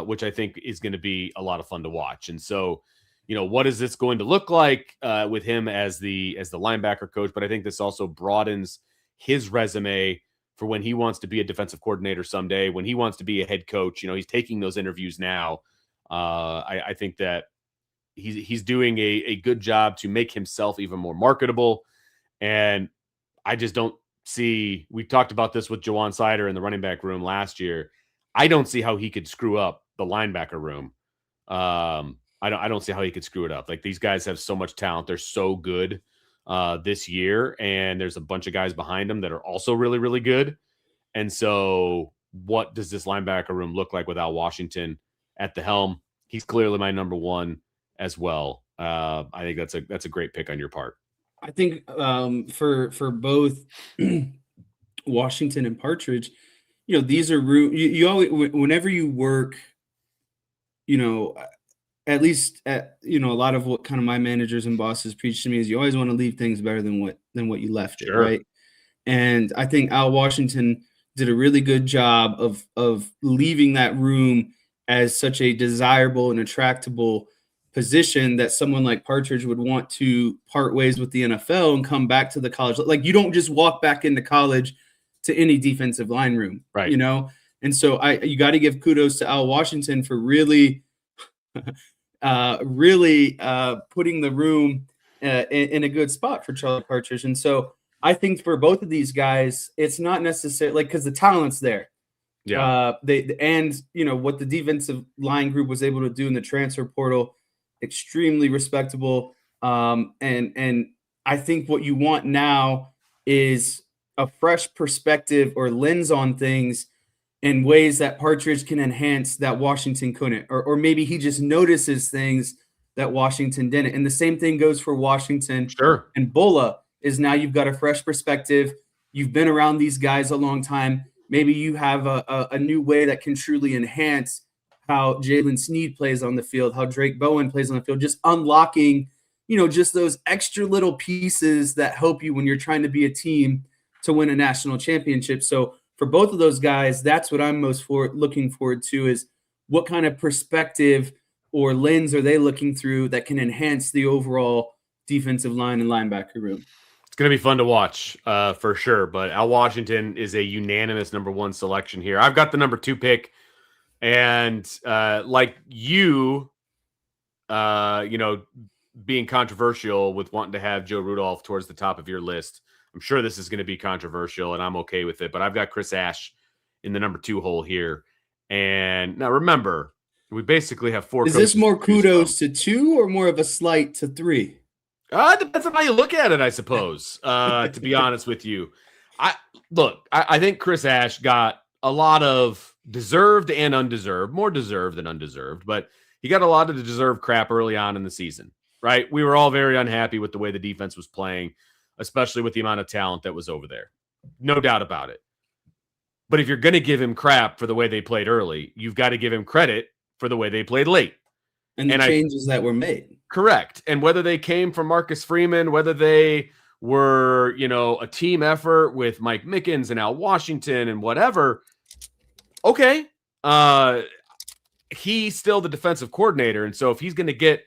which I think is going to be a lot of fun to watch. And so, what is this going to look like with him as the linebacker coach? But I think this also broadens his resume for when he wants to be a defensive coordinator someday, when he wants to be a head coach. He's taking those interviews now. I think that he's doing a good job to make himself even more marketable. And I just don't see, we talked about this with Jawan Sider in the running back room last year. I don't see how he could screw up the linebacker room. I don't see how he could screw it up. Like, these guys have so much talent. They're so good this year, and there's a bunch of guys behind them that are also really, really good. And so what does this linebacker room look like with Al Washington at the helm? He's clearly my number one as well. I think that's a great pick on your part. I think for both Washington and Partridge, these are you always, whenever you work, at least a lot of what kind of my managers and bosses preach to me is you always want to leave things better than what you left it, right? And I think Al Washington did a really good job of leaving that room as such a desirable and attractable position that someone like Partridge would want to part ways with the NFL and come back to the college. Like, you don't just walk back into college to any defensive line room, right? And so you got to give kudos to Al Washington for really putting the room in a good spot for Charlie Partridge. And so I think for both of these guys, it's not necessarily because the talent's there. Yeah. What the defensive line group was able to do in the transfer portal, extremely respectable. And I think what you want now is a fresh perspective or lens on things in ways that Partridge can enhance that Washington couldn't, or maybe he just notices things that Washington didn't. And the same thing goes for Washington. Sure. And Bulla is now you've got a fresh perspective. You've been around these guys a long time. Maybe you have a new way that can truly enhance how Jalen Sneed plays on the field, how Drake Bowen plays on the field, just unlocking, just those extra little pieces that help you when you're trying to be a team to win a national championship. So for both of those guys, that's what I'm most looking forward to, is what kind of perspective or lens are they looking through that can enhance the overall defensive line and linebacker room. It's going to be fun to watch for sure. But Al Washington is a unanimous number one selection here. I've got the number 2 pick. And like you, being controversial with wanting to have Joe Rudolph towards the top of your list, I'm sure this is going to be controversial, and I'm okay with it. But I've got Chris Ash in the number 2 hole here. And now remember, We basically have 4 Is coaches this more to choose kudos to 2 or more of a slight to 3? It depends on how you look at it, I suppose. To be honest with you, I think Chris Ash got a lot of deserved and undeserved, more deserved than undeserved, but he got a lot of deserved crap early on in the season, right? We were all very unhappy with the way the defense was playing, especially with the amount of talent that was over there. No doubt about it. But if you're going to give him crap for the way they played early, you've got to give him credit for the way they played late. And the changes that were made. Correct. And whether they came from Marcus Freeman, whether they were, a team effort with Mike Mickens and Al Washington and whatever, okay. He's still the defensive coordinator. And so if he's going to get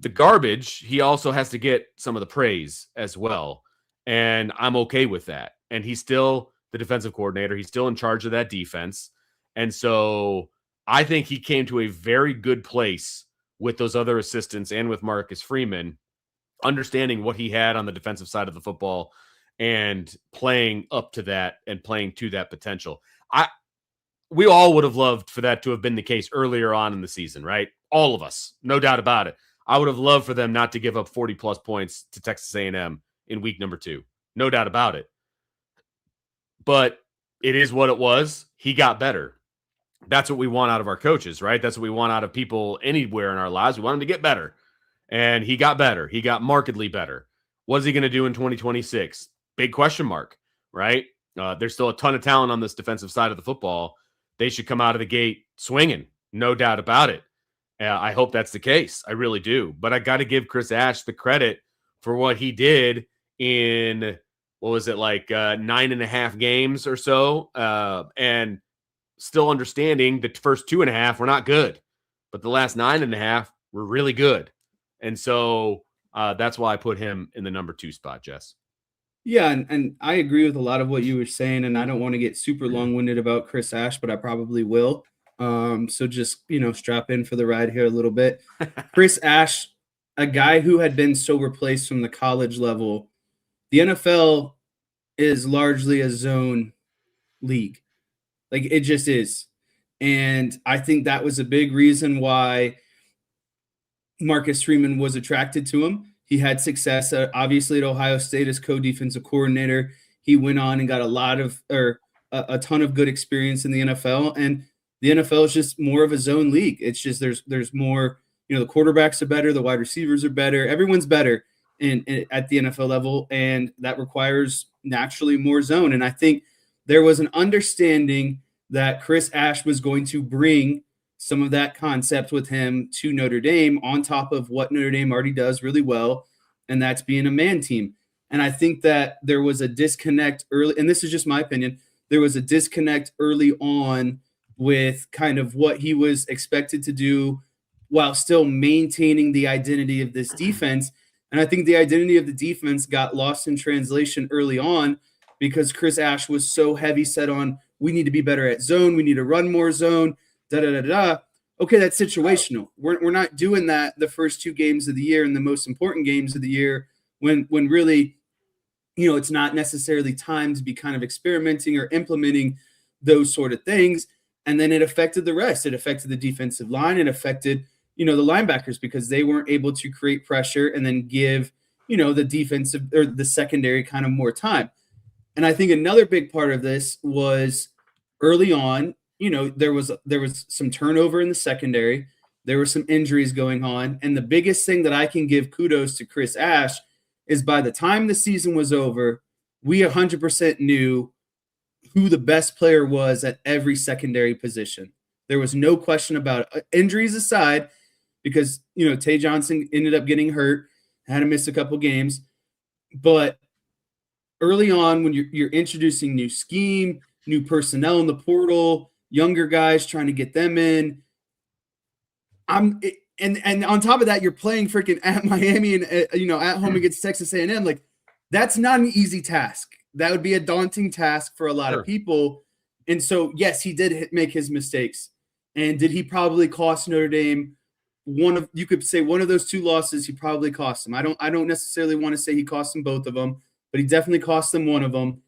the garbage, he also has to get some of the praise as well. And I'm okay with that. And he's still the defensive coordinator. He's still in charge of that defense. And so I think he came to a very good place with those other assistants and with Marcus Freeman, understanding what he had on the defensive side of the football and playing up to that and playing to that potential. We all would have loved for that to have been the case earlier on in the season, right? All of us, no doubt about it. I would have loved for them not to give up 40 plus points to Texas A&M in week number 2. No doubt about it. But it is what it was. He got better. That's what we want out of our coaches, right? That's what we want out of people anywhere in our lives. We want them to get better. And he got better. He got markedly better. What is he going to do in 2026? Big question mark, right? There's still a ton of talent on this defensive side of the football. They should come out of the gate swinging. No doubt about it. I hope that's the case. I really do. But I got to give Chris Ash the credit for what he did in, 9.5 games or so. And still understanding the first 2.5 were not good, but the last 9.5 were really good. And so that's why I put him in the number 2 spot, Jess. Yeah, and I agree with a lot of what you were saying, and I don't want to get super long-winded about Chris Ash, but I probably will. So just, strap in for the ride here a little bit. Chris Ash, a guy who had been so replaced from the college level, the NFL is largely a zone league. Like, it just is. And I think that was a big reason why Marcus Freeman was attracted to him. He had success, obviously, at Ohio State as co-defensive coordinator. He went on and got a ton of good experience in the NFL. And the NFL is just more of a zone league. It's just there's more, the quarterbacks are better, the wide receivers are better, everyone's better at the NFL level, and that requires naturally more zone. And I think there was an understanding that Chris Ash was going to bring some of that concept with him to Notre Dame on top of what Notre Dame already does really well, and that's being a man team. And I think that there was a disconnect early, and this is just my opinion, there was a disconnect early on with kind of what he was expected to do while still maintaining the identity of this defense. And I think the identity of the defense got lost in translation early on because Chris Ash was so heavy set on, we need to be better at zone, we need to run more zone, da-da-da-da. Okay, that's situational. We're not doing that the first 2 games of the year and the most important games of the year when really, it's not necessarily time to be kind of experimenting or implementing those sort of things. And then it affected the rest. It affected the defensive line. It affected, the linebackers because they weren't able to create pressure and then give, the defensive or the secondary kind of more time. And I think another big part of this was early on, there was some turnover in the secondary. There were some injuries going on. And the biggest thing that I can give kudos to Chris Ash is by the time the season was over, we 100% knew who the best player was at every secondary position. There was no question about it. Injuries aside, because, Tay Johnson ended up getting hurt, had to miss a couple games. But early on, when you're introducing new scheme, new personnel in the portal, younger guys trying to get them in. And on top of that, you're playing freaking at Miami and at home against Texas A&M. Like, that's not an easy task. That would be a daunting task for a lot of people. And so, yes, he did make his mistakes. And did he probably cost Notre Dame you could say one of those 2 losses? He probably cost them. I don't necessarily want to say he cost them both of them, but he definitely cost them one of them.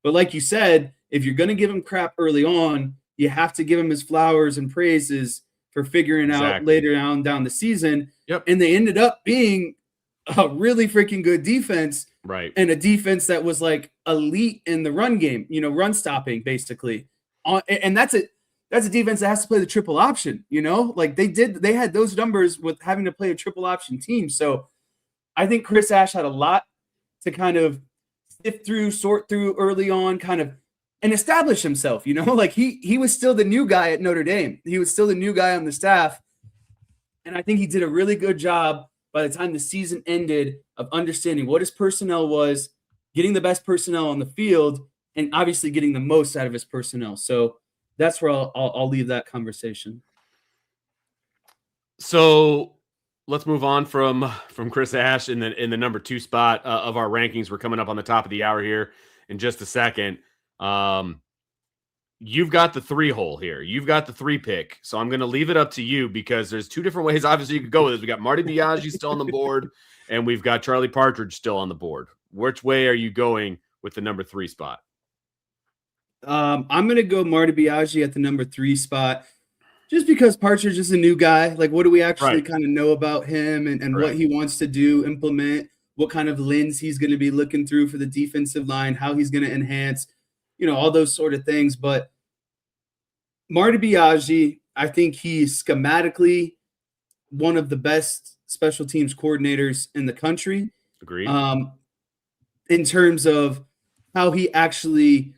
But like you said, if you're going to give him crap early on, you have to give him his flowers and praises for figuring out later down the season. Yep. And they ended up being a really freaking good defense. Right. And a defense that was like elite in the run game, run stopping basically. And that's a defense that has to play the triple option, like they had those numbers with having to play a triple option team. So I think Chris Ash had a lot to kind of sift through, sort through early on, kind of, and establish himself, like he was still the new guy at Notre Dame. He was still the new guy on the staff. And I think he did a really good job by the time the season ended of understanding what his personnel was, getting the best personnel on the field, and obviously getting the most out of his personnel. So that's where I'll leave that conversation. So let's move on from Chris Ash in the number 2 spot of our rankings. We're coming up on the top of the hour here in just a second. You've got the 3 hole here. You've got the 3 pick. So I'm going to leave it up to you because there's 2 different ways. Obviously, you could go with this. We got Marty Biaggi still on the board, and we've got Charlie Partridge still on the board. Which way are you going with the number 3 spot? I'm going to go Marty Biaggi at the number 3 spot, just because Partridge is a new guy. Like, what do we actually kind of know about him and what he wants to do, implement, what kind of lens he's going to be looking through for the defensive line, how he's going to enhance, all those sort of things. But Marty Biaggi, I think he's schematically one of the best special teams coordinators in the country. Agreed. In terms of how he actually,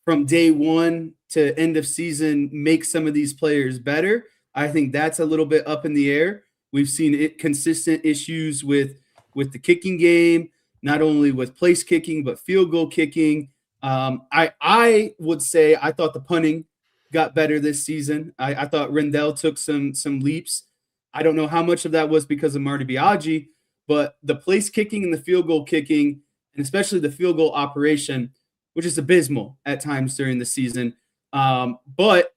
from day one to end of season, makes some of these players better, I think that's a little bit up in the air. We've seen consistent issues with the kicking game, not only with place kicking, but field goal kicking. I would say I thought the punting got better this season. I thought Rendell took some leaps. I don't know how much of that was because of Marty Biaggi, but the place kicking and the field goal kicking, and especially the field goal operation, which is abysmal at times during the season. But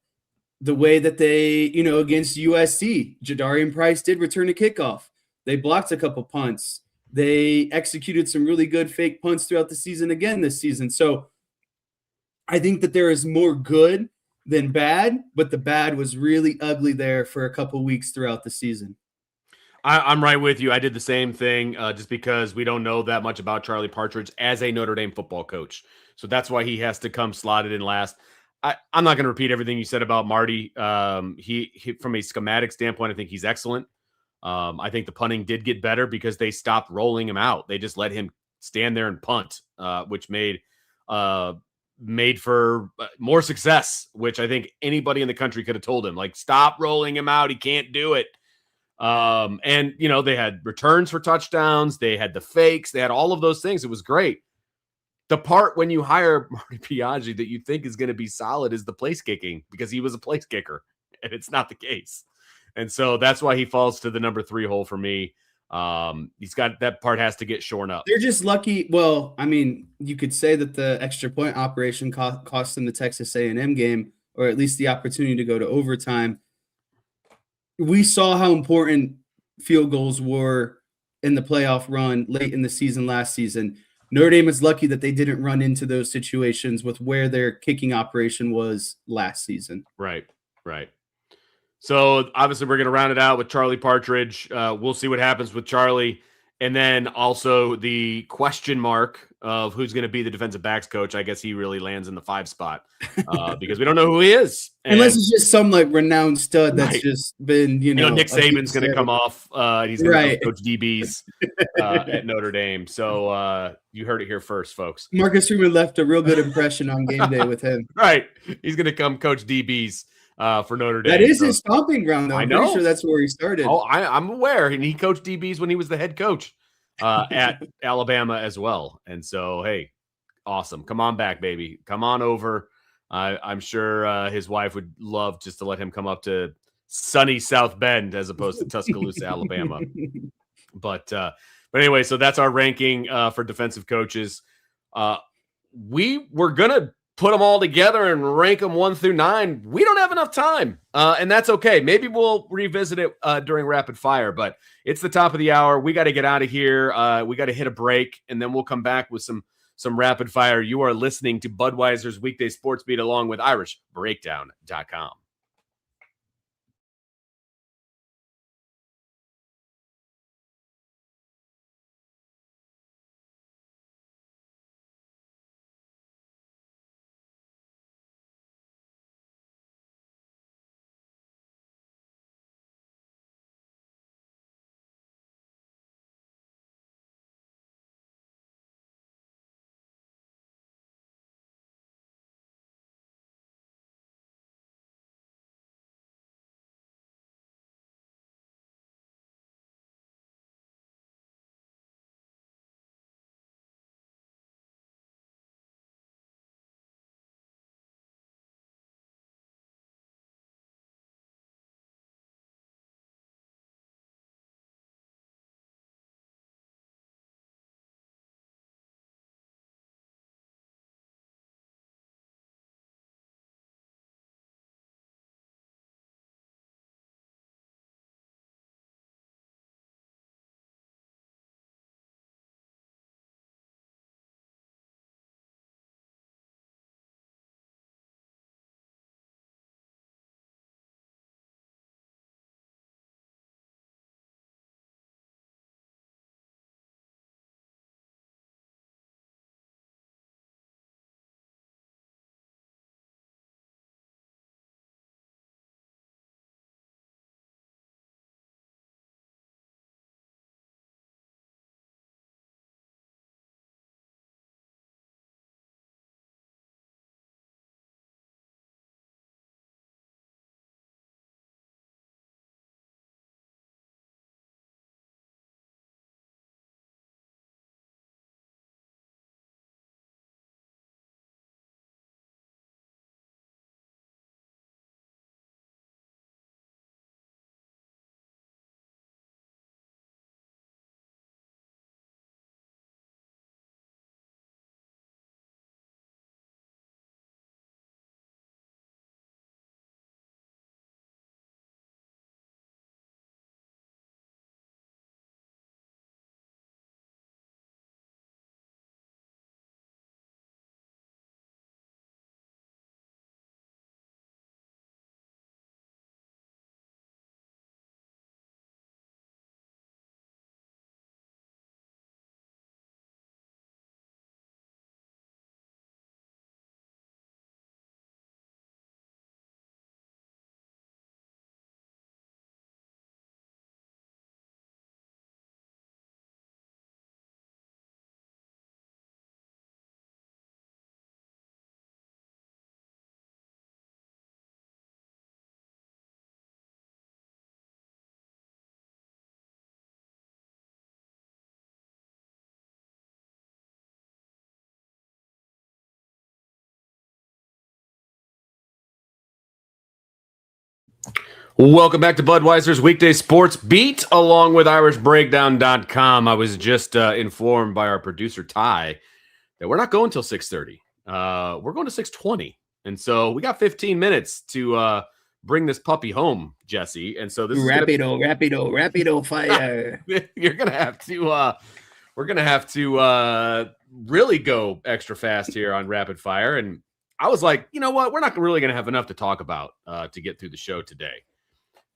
the way that they, against USC, Jadarian Price did return a kickoff. They blocked a couple punts. They executed some really good fake punts throughout the season again this season. So I think that there is more good than bad, but the bad was really ugly there for a couple weeks throughout the season. I'm right with you. I did the same thing just because we don't know that much about Charlie Partridge as a Notre Dame football coach. So that's why he has to come slotted in last. I'm not going to repeat everything you said about Marty. He from a schematic standpoint, I think he's excellent. I think the punting did get better because they stopped rolling him out. They just let him stand there and punt, which made for more success, which I think anybody in the country could have told him, like, stop rolling him out. He can't do it. And they had returns for touchdowns. They had the fakes. They had all of those things. It was great. The part when you hire Marty Biaggi that you think is going to be solid is the place kicking, because he was a place kicker, and it's not the case. And so that's why he falls to the number 3 hole for me. He's got that part has to get shorn up. They're just lucky. Well, I mean, you could say that the extra point operation cost them the Texas A&M game, or at least the opportunity to go to overtime. We saw how important field goals were in the playoff run late in the season last season. Notre Dame is lucky that they didn't run into those situations with where their kicking operation was last season. Right. So obviously we're going to round it out with Charlie Partridge. We'll see what happens with Charlie. And then also the question mark of who's going to be the defensive backs coach. I guess he really lands in the 5 spot because we don't know who he is. Unless it's just some like renowned stud that's just been, Nick Saban's going to come off. He's going to coach DBs at Notre Dame. So you heard it here first, folks. Marcus Freeman left a real good impression on game day with him. Right. He's going to come coach DBs for Notre Dame. That is his stomping ground, though. I'm pretty sure that's where he started. Oh, I'm aware. And he coached DBs when he was the head coach at Alabama as well. And so, hey, awesome. Come on back, baby. Come on over. I'm sure his wife would love just to let him come up to sunny South Bend as opposed to Tuscaloosa, Alabama. But anyway, so that's our ranking for defensive coaches. We were going to put them all together and rank them 1 through 9. We don't have enough time, and that's okay. Maybe we'll revisit it during rapid fire, but it's the top of the hour. We got to get out of here. We got to hit a break, and then we'll come back with some rapid fire. You are listening to Budweiser's Weekday Sports Beat along with IrishBreakdown.com. Welcome back to Budweiser's Weekday Sports Beat, along with IrishBreakdown.com. I was just informed by our producer, Ty, that we're not going till 6:30. We're going to 6:20. And so we got 15 minutes to bring this puppy home, Jesse. And so this rapido fire. You're going to have to we're going to have to really go extra fast here on rapid fire. And I was like, you know what? We're not really going to have enough to talk about to get through the show today.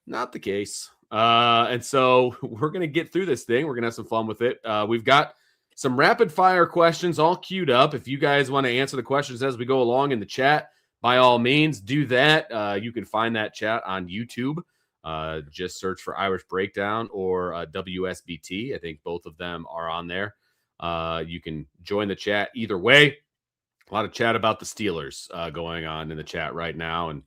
Not the case. And so we're going to get through this thing. We're going to have some fun with it. We've got some rapid fire questions all queued up. If you guys want to answer the questions as we go along in the chat, by all means, do that. You can find that chat on YouTube. Just search for Irish Breakdown or WSBT. I think both of them are on there. You can join the chat either way. A lot of chat about the Steelers going on in the chat right now. And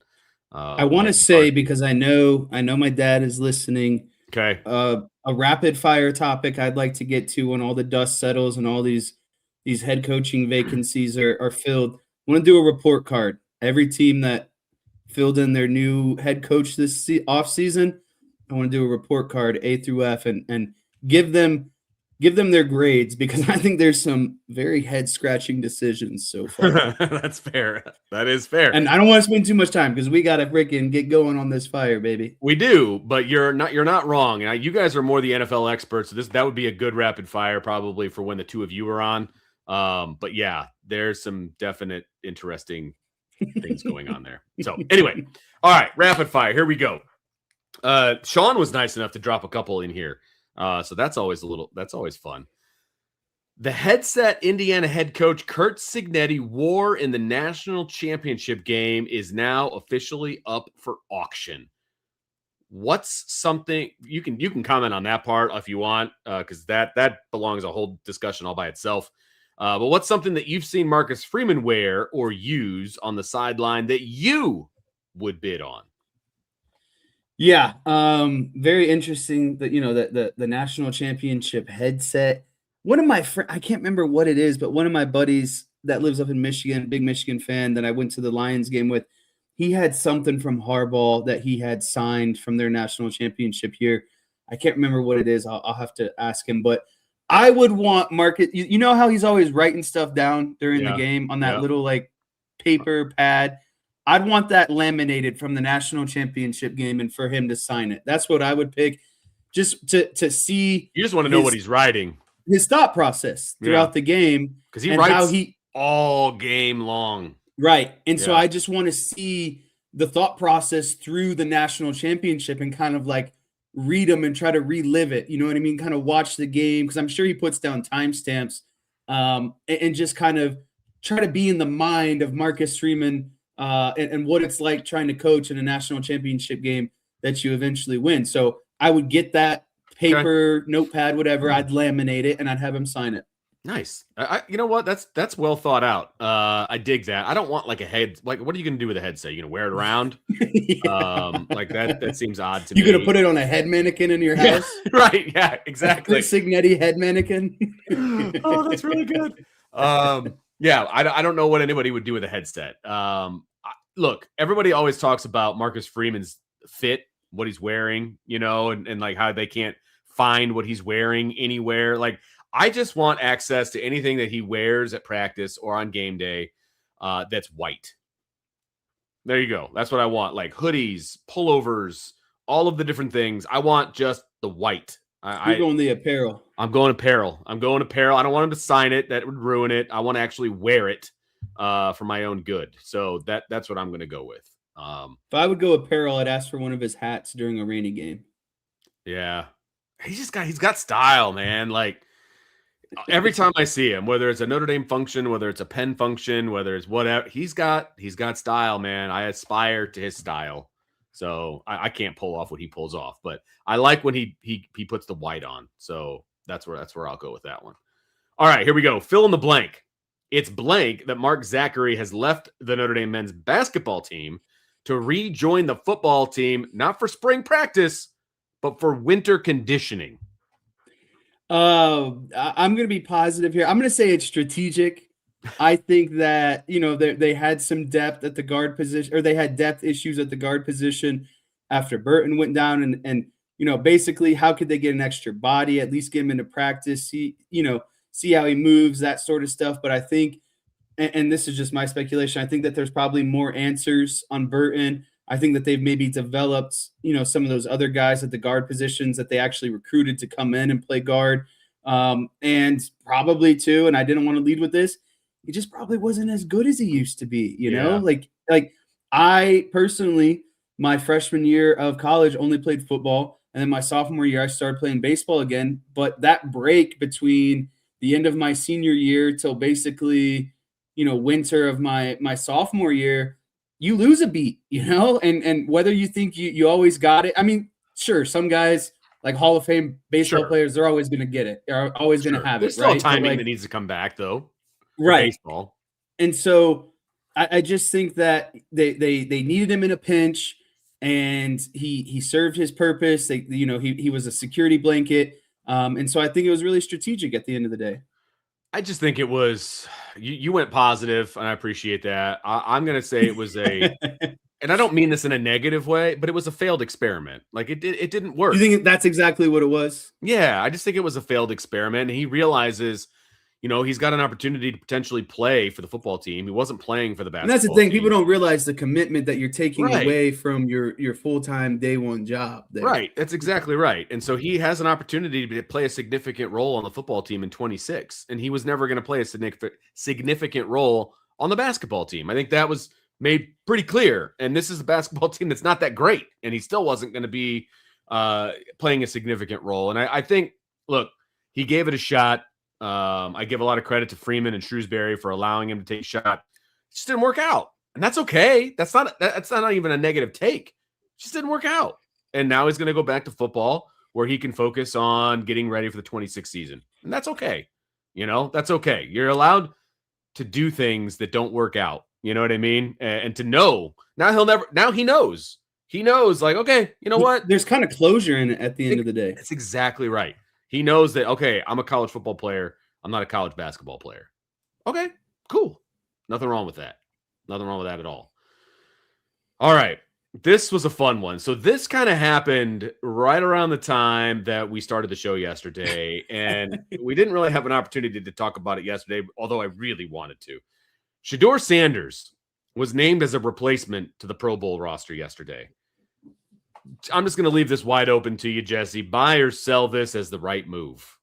I want to say, because I know my dad is listening. Okay. A rapid fire topic I'd like to get to when all the dust settles and all these head coaching vacancies are filled. I want to do a report card. Every team that filled in their new head coach this off season, I want to do a report card A through F and give them their grades, because I think there's some very head scratching decisions so far. That's fair. That is fair. And I don't want to spend too much time because we got to freaking get going on this fire, baby. We do, but you're not wrong. You guys are more the NFL experts. So that would be a good rapid fire probably for when the two of you are on. But yeah, there's some definite interesting things going on there. So anyway, all right, rapid fire. Here we go. Sean was nice enough to drop a couple in here. So that's always fun. The headset Indiana head coach Curt Cignetti wore in the national championship game is now officially up for auction. What's something you can comment on that part if you want, because that belongs a whole discussion all by itself. But what's something that you've seen Marcus Freeman wear or use on the sideline that you would bid on? Yeah, very interesting that the national championship headset. One of my friends, I can't remember what it is, but one of my buddies that lives up in Michigan, big Michigan fan that I went to the Lions game with, he had something from Harbaugh that he had signed from their national championship year. I can't remember what it is. I'll have to ask him, but I would want Marcus. You know how he's always writing stuff down during the game on that little like paper pad. I'd want that laminated from the national championship game and for him to sign it. That's what I would pick, just to see. You just want to know what he's writing. His thought process throughout the game. Because he writes all game long. Right. And so I just want to see the thought process through the national championship and kind of like read them and try to relive it. You know what I mean? Kind of watch the game, because I'm sure he puts down timestamps and just kind of try to be in the mind of Marcus Freeman and what it's like trying to coach in a national championship game that you eventually win. So I would get that paper, notepad, whatever. I'd laminate it and I'd have him sign it. Nice. You know what? That's well thought out. I dig that. I don't want like a head. Like, what are you going to do with a headset? You going to wear it around? Like that seems odd to me. You're going to put it on a head mannequin in your house? Right. Yeah, exactly. Cignetti head mannequin. Oh, that's really good. Yeah, I don't know what anybody would do with a headset. Look, everybody always talks about Marcus Freeman's fit, what he's wearing, and like how they can't find what he's wearing anywhere. Like, I just want access to anything that he wears at practice or on game day that's white. There you go. That's what I want. Like hoodies, pullovers, all of the different things. I want just the white. You're going the apparel. I'm going apparel. I don't want him to sign it. That would ruin it. I want to actually wear it for my own good. So that's what I'm going to go with. If I would go apparel, I'd ask for one of his hats during a rainy game. Yeah. He's got style, man. Like, every time I see him, whether it's a Notre Dame function, whether it's a Penn function, whether it's whatever, he's got style, man. I aspire to his style. So I can't pull off what he pulls off, but I like when he puts the white on. So that's where I'll go with that one. All right, here we go. Fill in the blank. It's blank that Mark Zachary has left the Notre Dame men's basketball team to rejoin the football team, not for spring practice, but for winter conditioning. I'm going to be positive here. I'm going to say it's strategic. I think that, they had some depth at the guard position, or they had depth issues at the guard position. after Burton went down, and basically how could they get an extra body, at least get him into practice, see how he moves, that sort of stuff. But I think, and this is just my speculation, I think that there's probably more answers on Burton. I think that they've maybe developed, some of those other guys at the guard positions that they actually recruited to come in and play guard. And probably too, and I didn't want to lead with this, he just probably wasn't as good as he used to be, like I personally, my freshman year of college only played football. And then my sophomore year, I started playing baseball again. But that break between the end of my senior year till basically, winter of my sophomore year, you lose a beat, and whether you think you always got it. I mean, sure, some guys like Hall of Fame baseball players, they're always going to get it. They're always going to have There's it, still right? timing that needs to come back, though, for right. baseball. And so I just think that they needed him in a pinch, and he served his purpose. He was a security blanket. And so I think it was really strategic at the end of the day. I just think it was, you went positive, and I appreciate that. I'm going to say it was a, and I don't mean this in a negative way, but it was a failed experiment. Like it didn't work. You think that's exactly what it was? Yeah, I just think it was a failed experiment. And he realizes, he's got an opportunity to potentially play for the football team. He wasn't playing for the basketball. And that's the thing. Team. People don't realize the commitment that you're taking away from your full-time day one job there. Right. That's exactly right. And so he has an opportunity to play a significant role on the football team in 26. And he was never going to play a significant role on the basketball team. I think that was made pretty clear. And this is a basketball team that's not that great. And he still wasn't going to be playing a significant role. And I think, look, he gave it a shot. I give a lot of credit to Freeman and Shrewsbury for allowing him to take a shot. It just didn't work out. And that's okay. That's not even a negative take. It just didn't work out. And now he's going to go back to football where he can focus on getting ready for the 26th season. And that's okay. That's okay. You're allowed to do things that don't work out. You know what I mean? And to know now he knows. He knows, like, okay, you know what? There's kind of closure in it at the end of the day. That's exactly right. He knows that, okay, I'm a college football player. I'm not a college basketball player. Okay, cool. Nothing wrong with that. Nothing wrong with that at all. All right. This was a fun one. So this kind of happened right around the time that we started the show yesterday. And we didn't really have an opportunity to talk about it yesterday, although I really wanted to. Shedeur Sanders was named as a replacement to the Pro Bowl roster yesterday. I'm just going to leave this wide open to you, Jesse. Buy or sell this as the right move.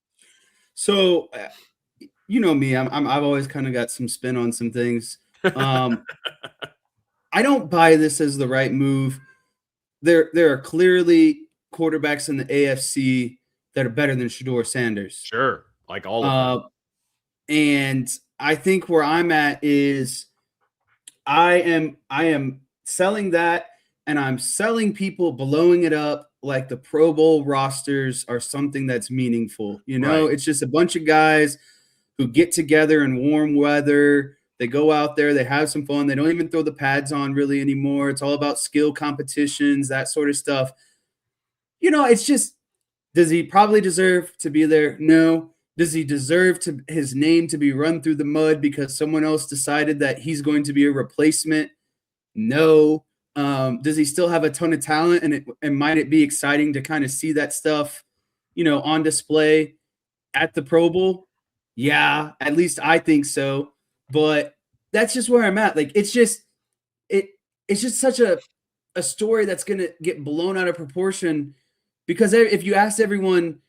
So, you know me, I've always kind of got some spin on some things. I don't buy this as the right move. There are clearly quarterbacks in the AFC that are better than Shedeur Sanders. Sure, like all of them. And I think where I'm at is I am selling that. And I'm selling people blowing it up like the Pro Bowl rosters are something that's meaningful. It's just a bunch of guys who get together in warm weather. They go out there, they have some fun. They don't even throw the pads on really anymore. It's all about skill competitions, that sort of stuff. It's just, does he probably deserve to be there? No. Does he deserve his name to be run through the mud because someone else decided that he's going to be a replacement? No. Does he still have a ton of talent, and might it be exciting to kind of see that stuff, on display at the Pro Bowl? Yeah, at least I think so. But that's just where I'm at. Like, it's just such a story that's going to get blown out of proportion because if you ask everyone,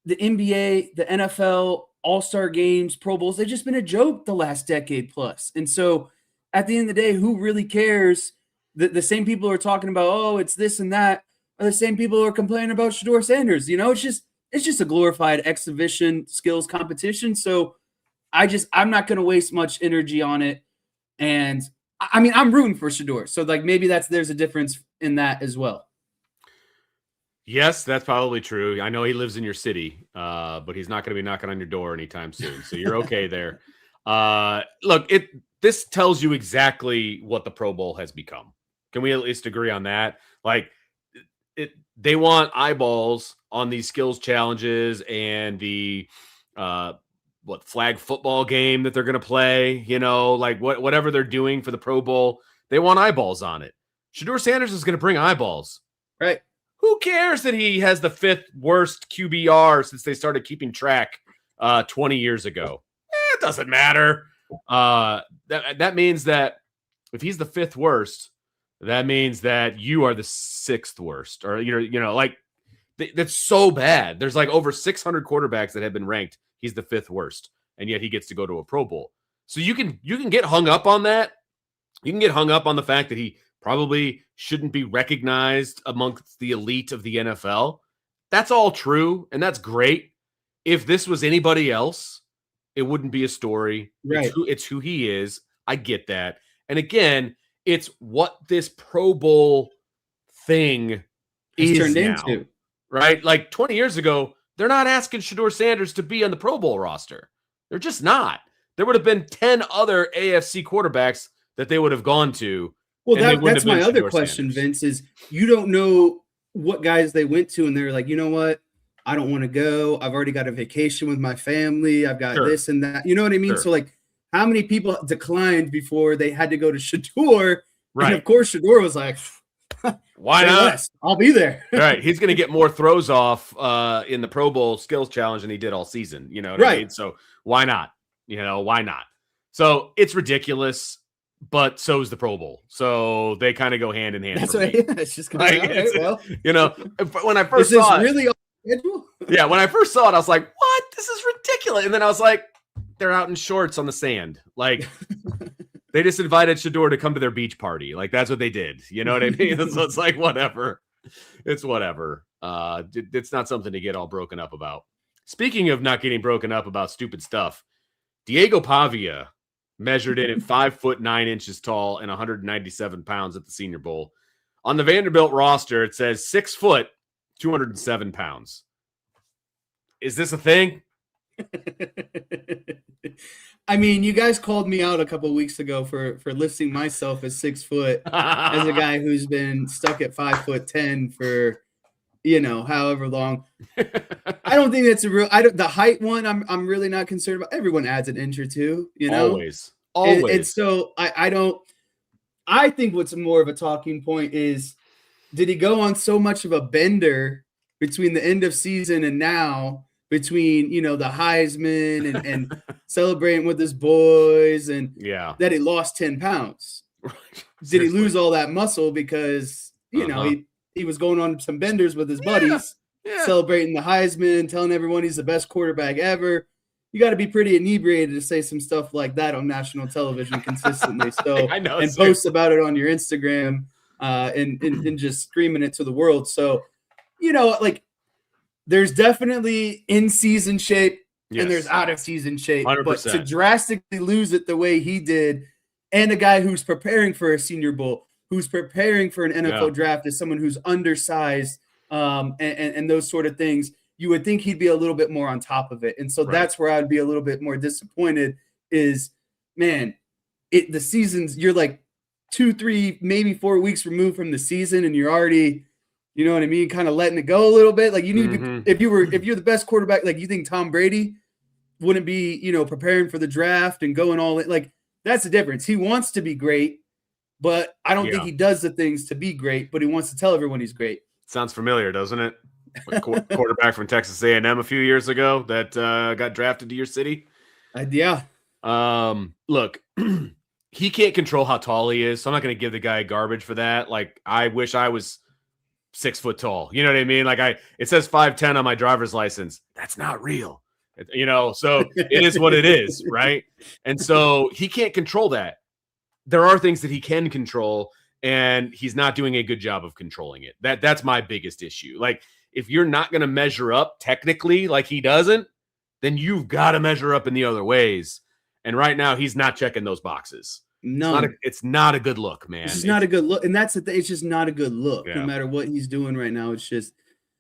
the NBA, the NFL, All-Star games, Pro Bowls, they've just been a joke the last decade plus. And so at the end of the day, who really cares? The same people who are talking about, oh, it's this and that, are the same people who are complaining about Shedeur Sanders. It's just a glorified exhibition skills competition. So I'm not going to waste much energy on it. And I mean, I'm rooting for Shedeur. So like maybe there's a difference in that as well. Yes, that's probably true. I know he lives in your city, but he's not going to be knocking on your door anytime soon. So you're okay there. Look, this tells you exactly what the Pro Bowl has become. Can we at least agree on that? Like, they want eyeballs on these skills challenges and the flag football game that they're going to play. Like whatever they're doing for the Pro Bowl, they want eyeballs on it. Shedeur Sanders is going to bring eyeballs. Right. Who cares that he has the 5th worst QBR since they started keeping track 20 years ago? It doesn't matter. That means that if he's the 5th worst, that means that you are the 6th worst, or like that's so bad. There's like over 600 quarterbacks that have been ranked. He's the 5th worst, and yet he gets to go to a Pro Bowl. So you can get hung up on that. You can get hung up on the fact that he probably shouldn't be recognized amongst the elite of the NFL. That's all true, and that's great. If this was anybody else, it wouldn't be a story. Right. It's who he is. I get that. And again, it's what this Pro Bowl thing is turned now, into. Right? Like 20 years ago, they're not asking Shedeur Sanders to be on the Pro Bowl roster. They're just not. There would have been 10 other AFC quarterbacks that they would have gone to. Well, that's my other question, Vince, is you don't know what guys they went to, and they're like, you know what? I don't want to go. I've already got a vacation with my family. I've got this and that. You know what I mean? So, like, how many people declined before they had to go to Shedeur? Right. And, of course, Shedeur was like, why not? I'll be there. Right. He's going to get more throws off in the Pro Bowl skills challenge than he did all season. You know what I mean? So, why not? Why not? So, it's ridiculous. But so is the Pro Bowl, so they kind of go hand in hand. That's right. Yeah, it's just kind of when I first saw it, really on schedule? Yeah, when I first saw it, I was like, "What? This is ridiculous!" And then I was like, "They're out in shorts on the sand, like." They just invited Shedeur to come to their beach party, like that's what they did. You know what I mean? So it's like whatever. It's whatever. It's not something to get all broken up about. Speaking of not getting broken up about stupid stuff, Diego Pavia measured in at 5'9" tall and 197 pounds at the Senior Bowl. On the Vanderbilt roster, it says 6 foot, 207 pounds. Is this a thing? I mean, you guys called me out a couple of weeks ago for listing myself as 6 foot as a guy who's been stuck at 5'10" for however long. I don't think that's the height one. I'm really not concerned about. Everyone adds an inch or two, Always. And so I think what's more of a talking point is, did he go on so much of a bender between the end of season and now, between the Heisman and celebrating with his boys, and that he lost 10 pounds? Did he lose all that muscle because he was going on some benders with his buddies, celebrating the Heisman, telling everyone he's the best quarterback ever? You got to be pretty inebriated to say some stuff like that on national television consistently. So I know, and post about it on your Instagram and just screaming it to the world. So, like, there's definitely in-season shape and there's out-of-season shape. 100%. But to drastically lose it the way he did, and a guy who's preparing for a Senior Bowl, who's preparing for an NFL draft, as someone who's undersized and those sort of things, you would think he'd be a little bit more on top of it. And so that's where I'd be a little bit more disappointed is, man, the season's, you're like 2, 3, maybe 4 weeks removed from the season, and you're already, you know what I mean, kind of letting it go a little bit. Like, you need to be, if you're the best quarterback, like, you think Tom Brady wouldn't be, preparing for the draft and going all in, like, that's the difference. He wants to be great, but I don't think he does the things to be great, but he wants to tell everyone he's great. Sounds familiar, doesn't it? Quarterback from Texas A&M a few years ago that got drafted to your city. Look, he can't control how tall he is, so I'm not going to give the guy garbage for that. Like, I wish I was 6 foot tall. You know what I mean? Like, it says 5'10" on my driver's license. That's not real. So it is what it is, right? And so he can't control that. There are things that he can control, and he's not doing a good job of controlling it. That's my biggest issue. Like, if you're not going to measure up technically like he doesn't, then you've got to measure up in the other ways. And right now, he's not checking those boxes. No, it's not a good look, man. It's not a good look. And that's the thing. It's just not a good look. No matter what he's doing right now, it's just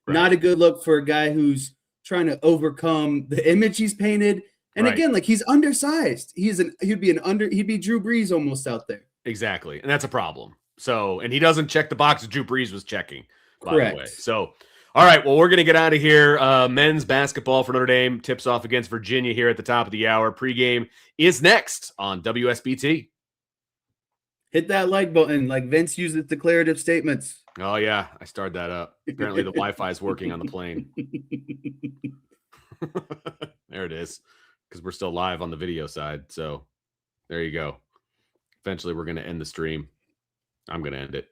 not a good look for a guy who's trying to overcome the image he's painted. And again, like, he's undersized. He'd be Drew Brees almost out there. Exactly. And that's a problem. So, and he doesn't check the box that Drew Brees was checking, by the way. So, all right, well, we're going to get out of here. Men's basketball for Notre Dame tips off against Virginia here at the top of the hour. Pregame is next on WSBT. Hit that like button like Vince uses declarative statements. Oh, yeah. I started that up. Apparently, the Wi-Fi is working on the plane. There it is. Because we're still live on the video side. So there you go. Eventually, we're going to end the stream. I'm going to end it.